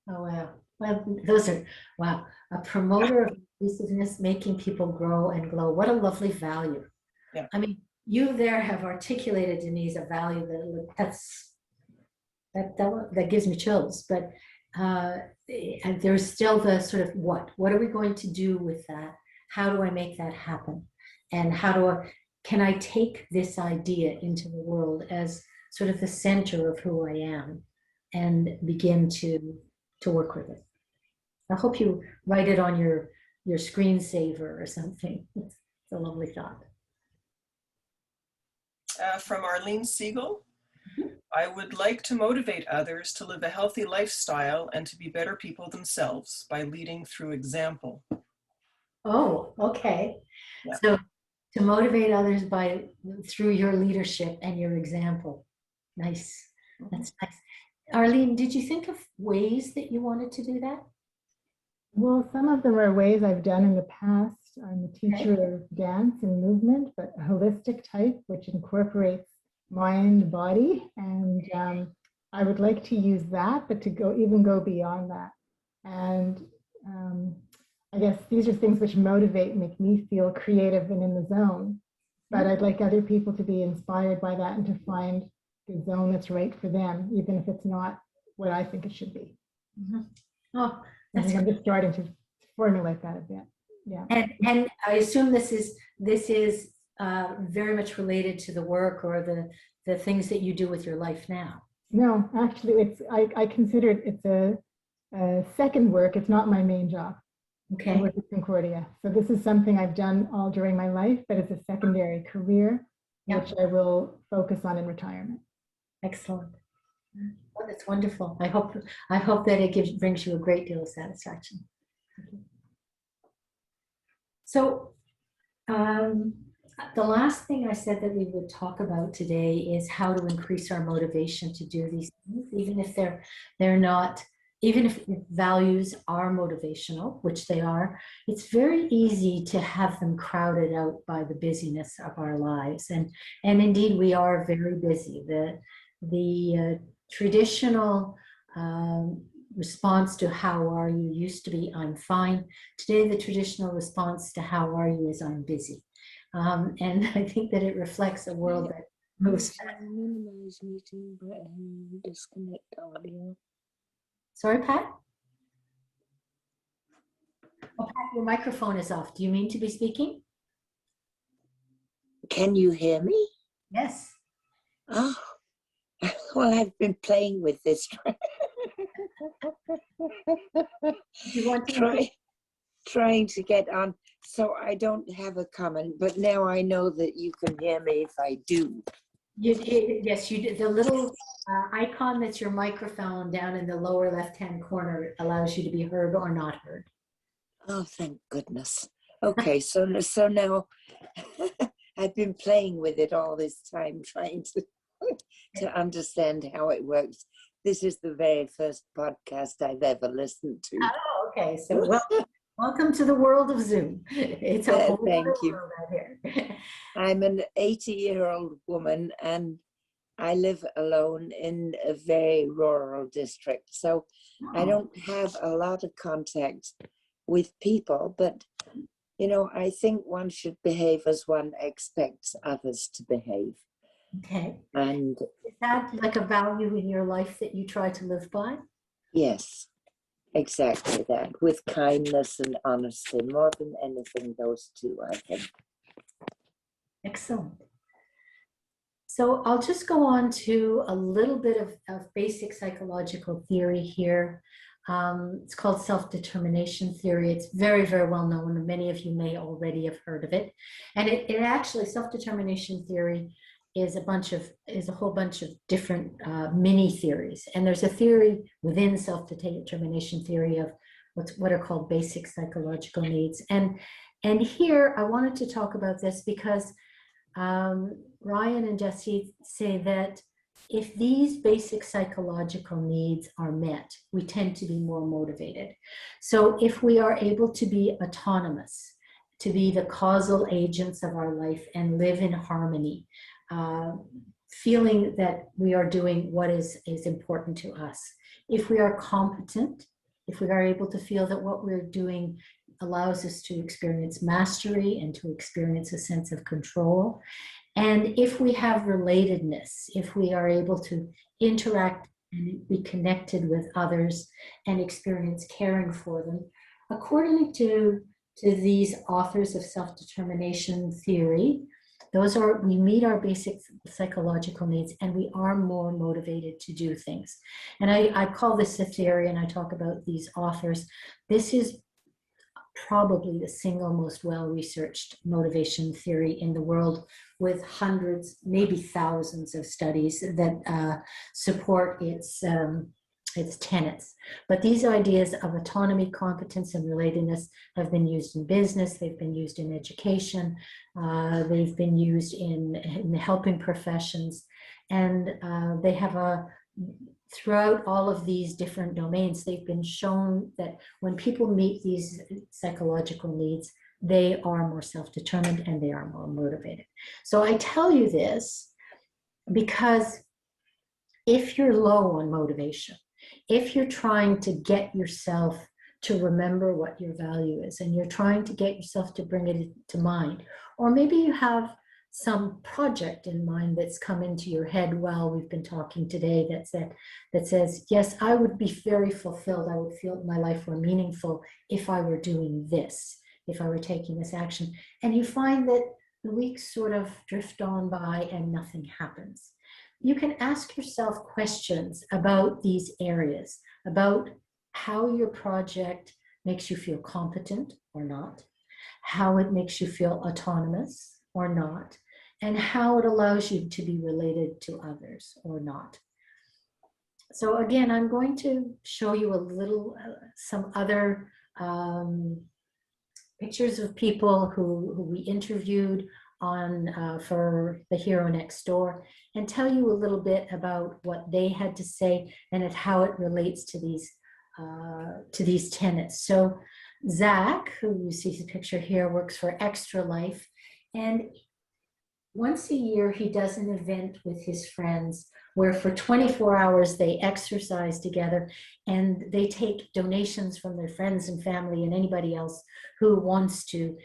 Oh, wow. Well, those are, wow. A promoter of inclusiveness, making people grow and glow. What a lovely value. Yeah. I mean, you there have articulated, Denise, a value that gives me chills, but and there's still the sort of what are we going to do with that? How do I make that happen? And can I take this idea into the world as sort of the center of who I am and begin to work with it? I hope you write it on your screensaver or something. It's a lovely thought. From Arlene Siegel. I would like to motivate others to live a healthy lifestyle and to be better people themselves by leading through example. Oh, okay. Yeah. So to motivate others through your leadership and your example. Nice. That's nice. Arlene, did you think of ways that you wanted to do that? Well, some of them are ways I've done in the past. I'm a teacher of dance and movement, but a holistic type, which incorporates mind, body, and I would like to use that, but to go beyond that. And I guess these are things which motivate, make me feel creative and in the zone. But I'd like other people to be inspired by that and to find the zone that's right for them, even if it's not what I think it should be. Mm-hmm. Oh, I'm just starting to formulate that a bit. Yeah. And I assume this is very much related to the work or the things that you do with your life now. No, actually, I consider it's a second work. It's not my main job. Okay. I work at Concordia. So this is something I've done all during my life, but it's a secondary career, which I will focus on in retirement. Excellent. Oh, that's wonderful. I hope that it brings you a great deal of satisfaction. So the last thing I said that we would talk about today is how to increase our motivation to do these things, even if they're not, even if values are motivational, which they are. It's very easy to have them crowded out by the busyness of our lives, and indeed we are very busy. The traditional response to how are you used to be I'm fine. Today the traditional response to how are you is I'm busy. And I think that it reflects a world that moves fast. Minimize meeting button, disconnect audio. Sorry, Pat? Oh, Pat, your microphone is off. Do you mean to be speaking? Can you hear me? Yes. Oh, well, I've been playing with this. You want to Trying to get on. So I don't have a comment, but now I know that you can hear me if I do. Yes, you did. The little icon that's your microphone down in the lower left-hand corner allows you to be heard or not heard. Oh, thank goodness. Okay, so now I've been playing with it all this time, trying to understand how it works. This is the very first podcast I've ever listened to. Oh, okay. So welcome to the world of Zoom. It's a whole Thank other you. world out here. I'm an 80-year-old woman and I live alone in a very rural district. So I don't have a lot of contact with people, but you know, I think one should behave as one expects others to behave. Okay. And Is that like a value in your life that you try to live by? yes, exactly that, with kindness and honesty, more than anything, those two, I think. Excellent. So I'll just go on to a little bit of basic psychological theory here. It's called self-determination theory. It's very, very well known, and many of you may already have heard of it. And it actually, self-determination theory is a whole bunch of different mini theories. And there's a theory within self-determination theory of what are called basic psychological needs. And here I wanted to talk about this because Ryan and Jesse say that if these basic psychological needs are met, we tend to be more motivated. So if we are able to be autonomous, to be the causal agents of our life and live in harmony, feeling that we are doing what is important to us. If we are competent, if we are able to feel that what we're doing allows us to experience mastery and to experience a sense of control. And if we have relatedness, if we are able to interact and be connected with others and experience caring for them, according to these authors of self-determination theory, we meet our basic psychological needs and we are more motivated to do things. And I call this a theory, and I talk about these authors. This is probably the single most well-researched motivation theory in the world, with hundreds, maybe thousands of studies that support its tenets. But these ideas of autonomy, competence, and relatedness have been used in business, they've been used in education, they've been used in the helping professions, and they have throughout all of these different domains, they've been shown that when people meet these psychological needs, they are more self-determined and they are more motivated. So I tell you this because if you're low on motivation, if you're trying to get yourself to remember what your value is, and you're trying to get yourself to bring it to mind, or maybe you have some project in mind that's come into your head while we've been talking today that says, yes, I would be very fulfilled, I would feel my life were meaningful if I were doing this, if I were taking this action. And you find that the weeks sort of drift on by and nothing happens. You can ask yourself questions about these areas, about how your project makes you feel competent or not, how it makes you feel autonomous or not, and how it allows you to be related to others or not. So again, I'm going to show you a little, some other pictures of people who we interviewed for the Hero Next Door, and tell you a little bit about what they had to say and how it relates to these tenets. So Zach, who you see the picture here, works for Extra Life, and once a year he does an event with his friends where for 24 hours they exercise together, and they take donations from their friends and family and anybody else who wants to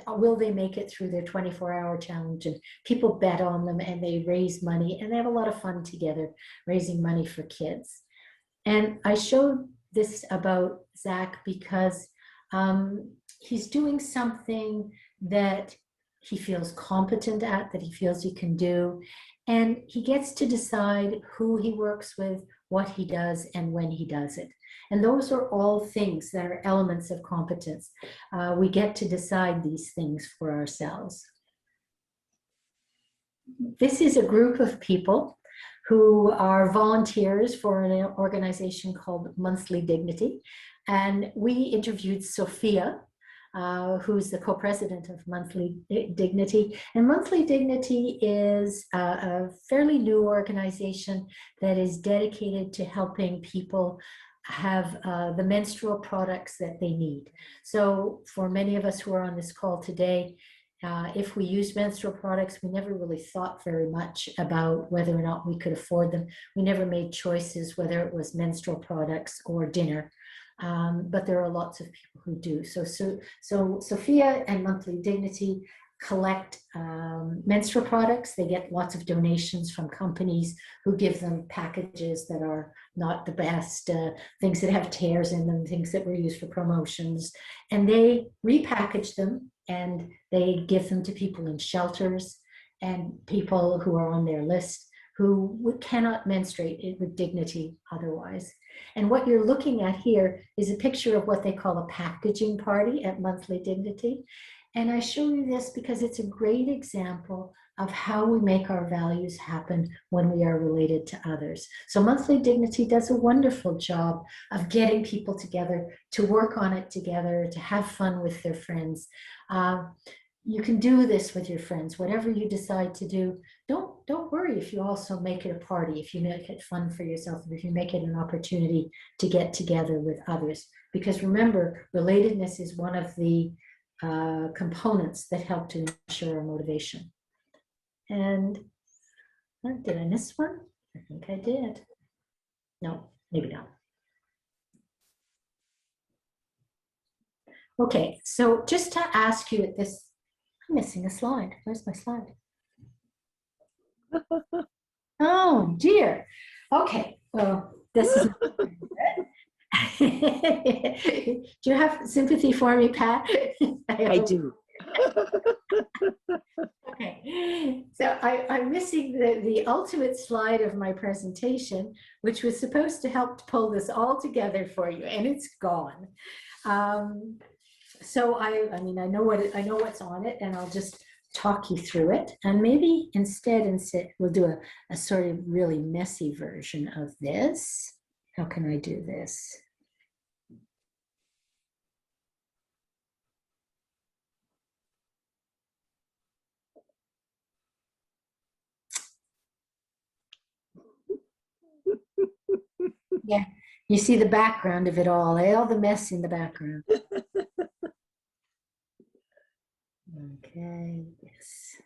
will they make it through their 24-hour challenge, and people bet on them and they raise money and they have a lot of fun together raising money for kids. And I showed this about Zach because he's doing something that he feels competent at, that he feels he can do, and he gets to decide who he works with, what he does, and when he does it. And those are all things that are elements of competence. We get to decide these things for ourselves. This is a group of people who are volunteers for an organization called Monthly Dignity. And we interviewed Sophia, who's the co-president of Monthly Dignity. And Monthly Dignity is a fairly new organization that is dedicated to helping people have the menstrual products that they need. So for many of us who are on this call today, if we use menstrual products, we never really thought very much about whether or not we could afford them. We never made choices whether it was menstrual products or dinner. But there are lots of people who do. So Sophia and Monthly Dignity collect menstrual products. They get lots of donations from companies who give them packages that are not the best, things that have tears in them, things that were used for promotions. And they repackage them and they give them to people in shelters and people who are on their list who cannot menstruate with dignity otherwise. And what you're looking at here is a picture of what they call a packaging party at Monthly Dignity. And I show you this because it's a great example of how we make our values happen when we are related to others. So Monthly Dignity does a wonderful job of getting people together to work on it together, to have fun with their friends. You can do this with your friends, whatever you decide to do. Don't worry if you also make it a party, if you make it fun for yourself, if you make it an opportunity to get together with others. Because remember, relatedness is one of the components that help to ensure our motivation. And did I miss one? I think I did. No, maybe not. Okay, so just to ask you at this, I'm missing a slide. Where's my slide? Oh dear. Okay, well, this is do you have sympathy for me, Pat? I do. Okay, so I'm missing the ultimate slide of my presentation, which was supposed to help pull this all together for you, and it's gone. So I mean, I know what's on it, and I'll just talk you through it. And maybe instead we'll do a sort of really messy version of this. How can I do this? Yeah, you see the background of it all the mess in the background. Okay, yes.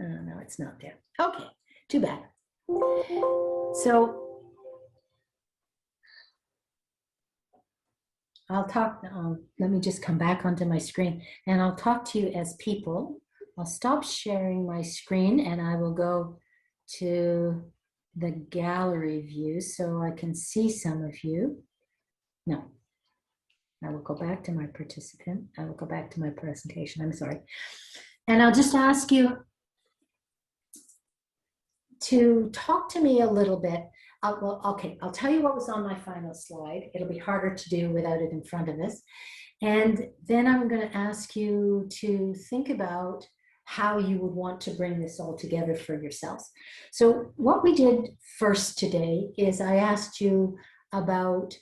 Oh, no, it's not there. Okay, too bad. So I'll talk, let me just come back onto my screen and I'll talk to you as people. I'll stop sharing my screen and I will go to the gallery view so I can see some of you. No, I will go back to my participant. I will go back to my presentation. I'm sorry. And I'll just ask you to talk to me a little bit. Well, okay, I'll tell you what was on my final slide. It'll be harder to do without it in front of us. And then I'm going to ask you to think about how you would want to bring this all together for yourselves. So what we did first today is I asked you about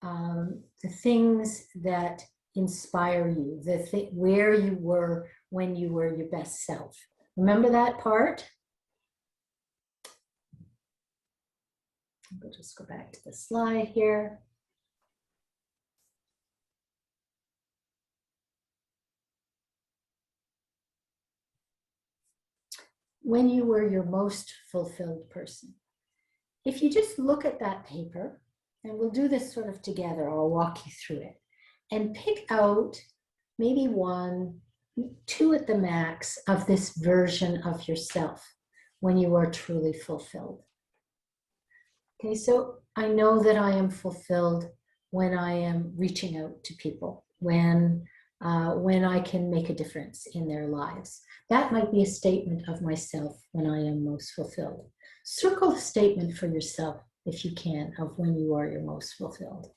the things that inspire you, where you were when you were your best self. Remember that part? We'll just go back to the slide here. When you were your most fulfilled person. If you just look at that paper, and we'll do this sort of together, I'll walk you through it, and pick out maybe 1, 2 at the max of this version of yourself when you are truly fulfilled. Okay, so I know that I am fulfilled when I am reaching out to people, when when I can make a difference in their lives. That might be a statement of myself when I am most fulfilled. Circle a statement for yourself, if you can, of when you are your most fulfilled.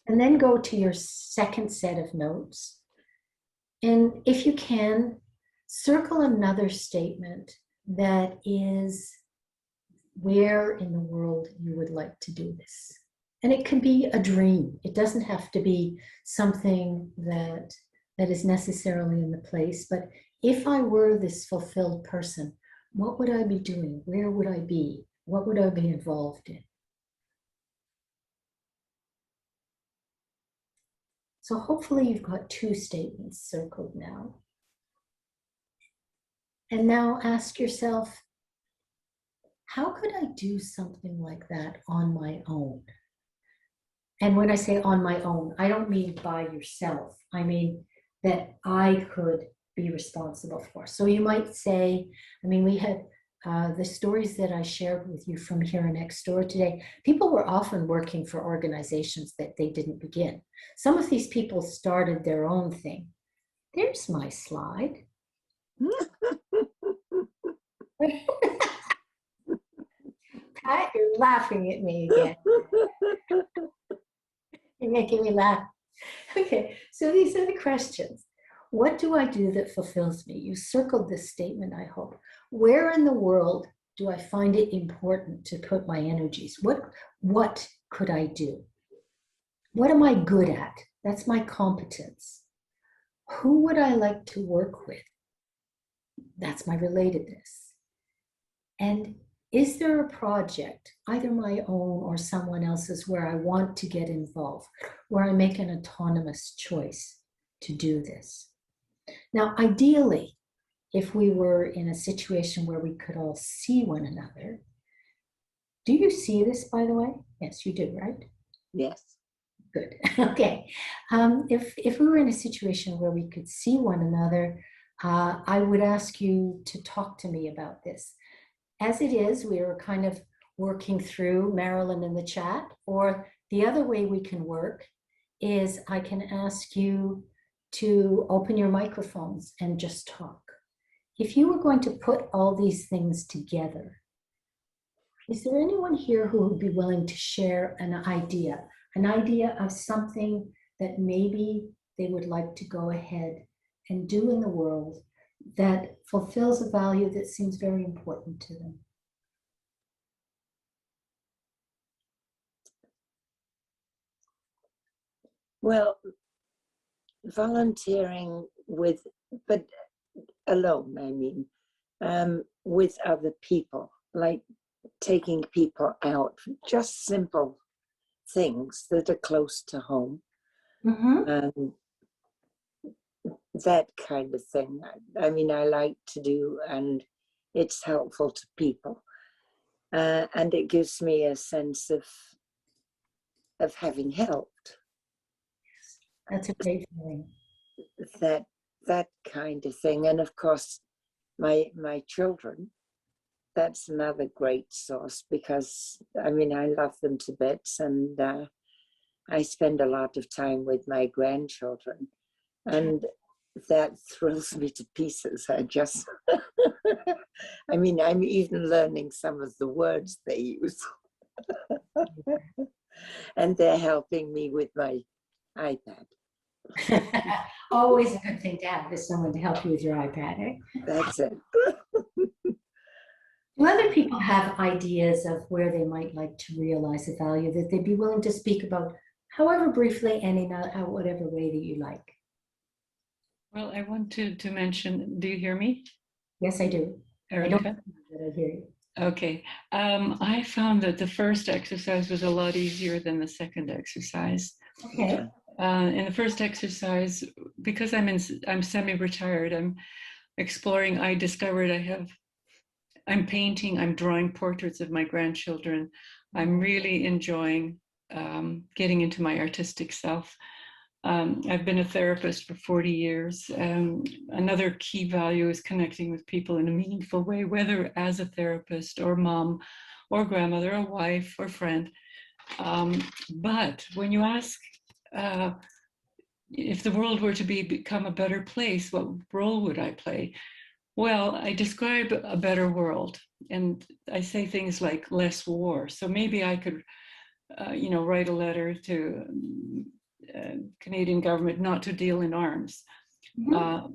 And then go to your second set of notes. And if you can, circle another statement that is where in the world you would like to do this. And it can be a dream. It doesn't have to be something that is necessarily in the place. But if I were this fulfilled person, what would I be doing? Where would I be? What would I be involved in? So hopefully you've got 2 statements circled now. And now ask yourself, how could I do something like that on my own? And when I say on my own, I don't mean by yourself. I mean that I could be responsible for. So you might say, I mean, we had the stories that I shared with you from Here Next Door today. People were often working for organizations that they didn't begin. Some of these people started their own thing. There's my slide. Pat, you're laughing at me again. You're making me laugh. Okay, so these are the questions. What do I do that fulfills me? You circled this statement, I hope. Where in the world do I find it important to put my energies? What could I do? What am I good at? That's my competence. Who would I like to work with? That's my relatedness. And is there a project, either my own or someone else's, where I want to get involved, where I make an autonomous choice to do this? Now, ideally, if we were in a situation where we could all see one another, do you see this, by the way? Yes, you do, right? Yes. Good. Okay. If we were in a situation where we could see one another, I would ask you to talk to me about this. As it is, we are kind of working through Marilyn in the chat, or the other way we can work is I can ask you to open your microphones and just talk. If you were going to put all these things together, is there anyone here who would be willing to share an idea of something that maybe they would like to go ahead and do in the world that fulfills a value that seems very important to them? Well, volunteering with, but alone, I mean, with other people, like taking people out, just simple things that are close to home. Mm-hmm. That kind of thing. I mean, I like to do, and it's helpful to people. And it gives me a sense of having helped. That's a great feeling. That kind of thing. And of course, my children, that's another great source, because I mean, I love them to bits, and I spend a lot of time with my grandchildren, and that thrills me to pieces. I just, I mean, I'm even learning some of the words they use. And they're helping me with my iPad. Always a good thing to have is someone to help you with your iPad, eh? That's it. Do other people have ideas of where they might like to realize a value that they'd be willing to speak about, however briefly and in whatever way that you like? Well, I want to mention, do you hear me? Yes, I do. Erica? I don't know that I hear you. Okay. I found that the first exercise was a lot easier than the second exercise. Okay. In the first exercise, because I'm semi-retired, I'm exploring. I discovered I'm painting, I'm drawing portraits of my grandchildren. I'm really enjoying getting into my artistic self. I've been a therapist for 40 years. Another key value is connecting with people in a meaningful way, whether as a therapist or mom or grandmother or wife or friend. But when you ask if the world were to become a better place, what role would I play? Well, I describe a better world, and I say things like less war. So maybe I could, write a letter to Canadian government not to deal in arms.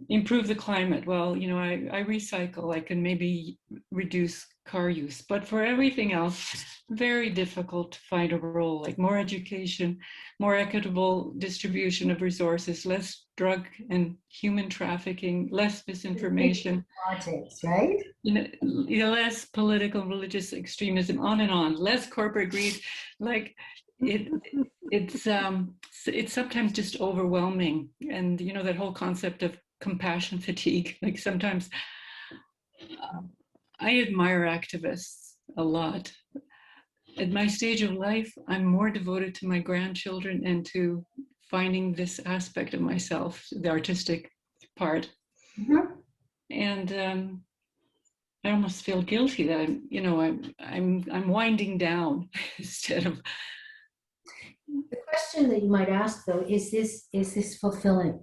Improve the climate. Well, I recycle. I can maybe reduce car use. But for everything else, very difficult to find a role, like more education, more equitable distribution of resources, less drug and human trafficking, less misinformation. Politics, right? Less political, religious extremism, on and on, less corporate greed. Like it's sometimes just overwhelming. And that whole concept of compassion fatigue, like sometimes I admire activists a lot. At my stage of life, I'm more devoted to my grandchildren and to finding this aspect of myself, the artistic part. And I almost feel guilty that I'm winding down instead of. The question that you might ask, though, is this fulfilling?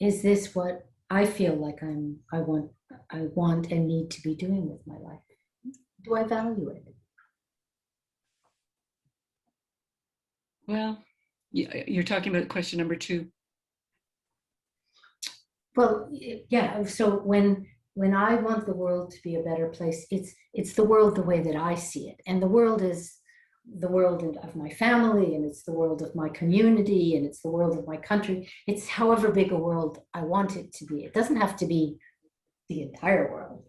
Is this what I feel like I want and need to be doing with my life? Do I value it? Well, you're talking about question number 2. Well, yeah. So when I want the world to be a better place, it's the world the way that I see it, and the world is the world of my family, and it's the world of my community, and it's the world of my country. It's however big a world I want it to be. It doesn't have to be the entire world.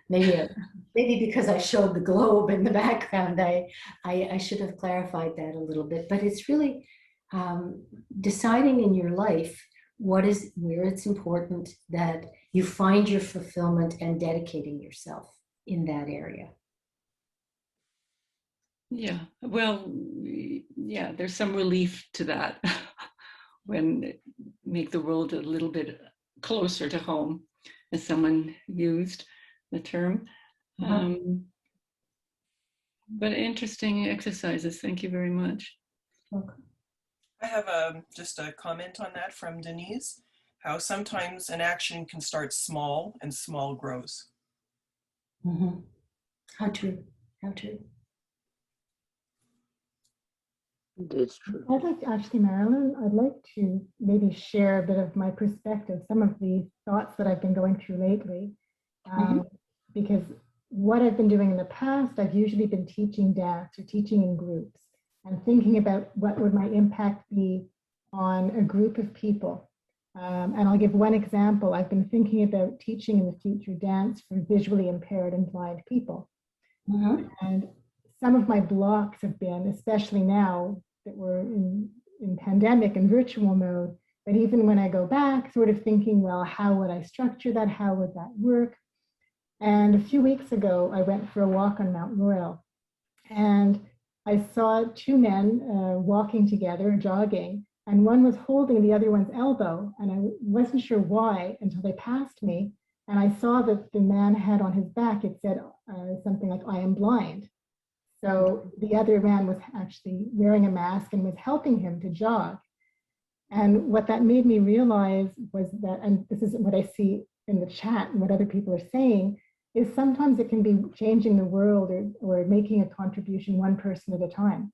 Maybe because I showed the globe in the background, I should have clarified that a little bit. But it's really deciding in your life where it's important that you find your fulfillment and dedicating yourself in that area. Yeah, well, yeah, there's some relief to that when make the world a little bit closer to home, as someone used the term. But interesting exercises. Thank you very much. Okay. I have just a comment on that from Denise, how sometimes an action can start small and small grows. How true, how true. It's true. I'd like to, actually, Marilyn, I'd like to maybe share a bit of my perspective, some of the thoughts that I've been going through lately. Because what I've been doing in the past, I've usually been teaching dance or teaching in groups and thinking about what would my impact be on a group of people. And I'll give one example. I've been thinking about teaching in the future dance for visually impaired and blind people. And some of my blocks have been, especially now that we're in pandemic and virtual mode, but even when I go back, sort of thinking, well, how would I structure that? How would that work? And a few weeks ago, I went for a walk on Mount Royal, and I saw 2 men walking together, jogging, and one was holding the other one's elbow, and I wasn't sure why until they passed me, and I saw that the man had on his back, it said something like, "I am blind." So the other man was actually wearing a mask and was helping him to jog. And what that made me realize was that, and this is what I see in the chat and what other people are saying, is sometimes it can be changing the world or making a contribution one person at a time.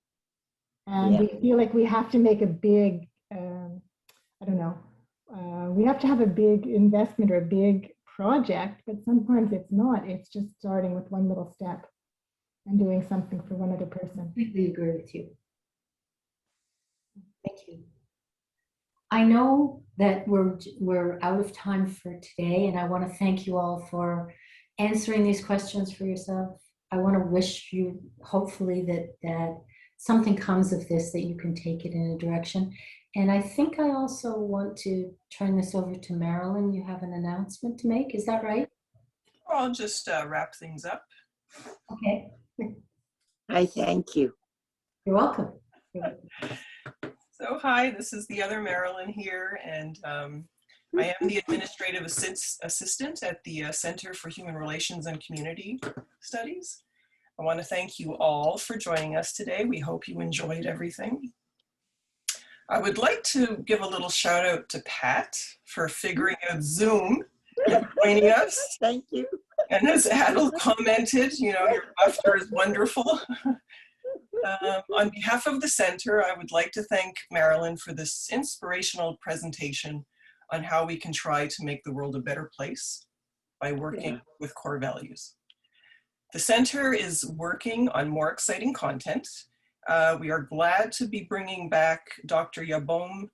And we feel like we have to make a big, we have to have a big investment or a big project, but sometimes it's not. It's just starting with one little step and doing something for one other person. I completely agree with you. Thank you. I know that we're out of time for today, and I want to thank you all for answering these questions for yourself. I want to wish you, hopefully, that something comes of this, that you can take it in a direction. And I think I also want to turn this over to Marilyn. You have an announcement to make, is that right? I'll just wrap things up. Okay. I thank you. You're welcome. So hi, this is the other Marilyn here, and I am the administrative assistant at the Center for Human Relations and Community Studies. I want to thank you all for joining us today. We hope you enjoyed everything. I would like to give a little shout out to Pat for figuring out Zoom and joining us. Thank you. And as Adel commented, you know, your laughter is wonderful. On behalf of the center, I would like to thank Marilyn for this inspirational presentation on how we can try to make the world a better place by working with core values. The center is working on more exciting content. We are glad to be bringing back Dr. Yabom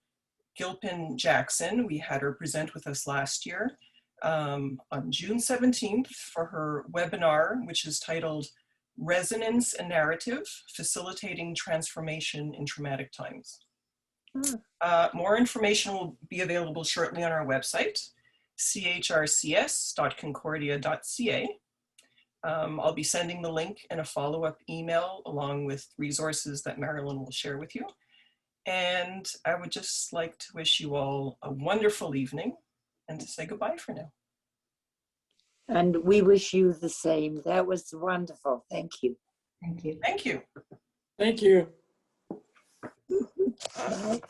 Gilpin-Jackson. We had her present with us last year on June 17th for her webinar, which is titled Resonance and Narrative, Facilitating Transformation in Traumatic Times. More information will be available shortly on our website, chrcs.concordia.ca. I'll be sending the link in a follow-up email along with resources that Marilyn will share with you. And I would just like to wish you all a wonderful evening and to say goodbye for now. And we wish you the same. That was wonderful. Thank you. Thank you. Thank you. Thank you. Bye.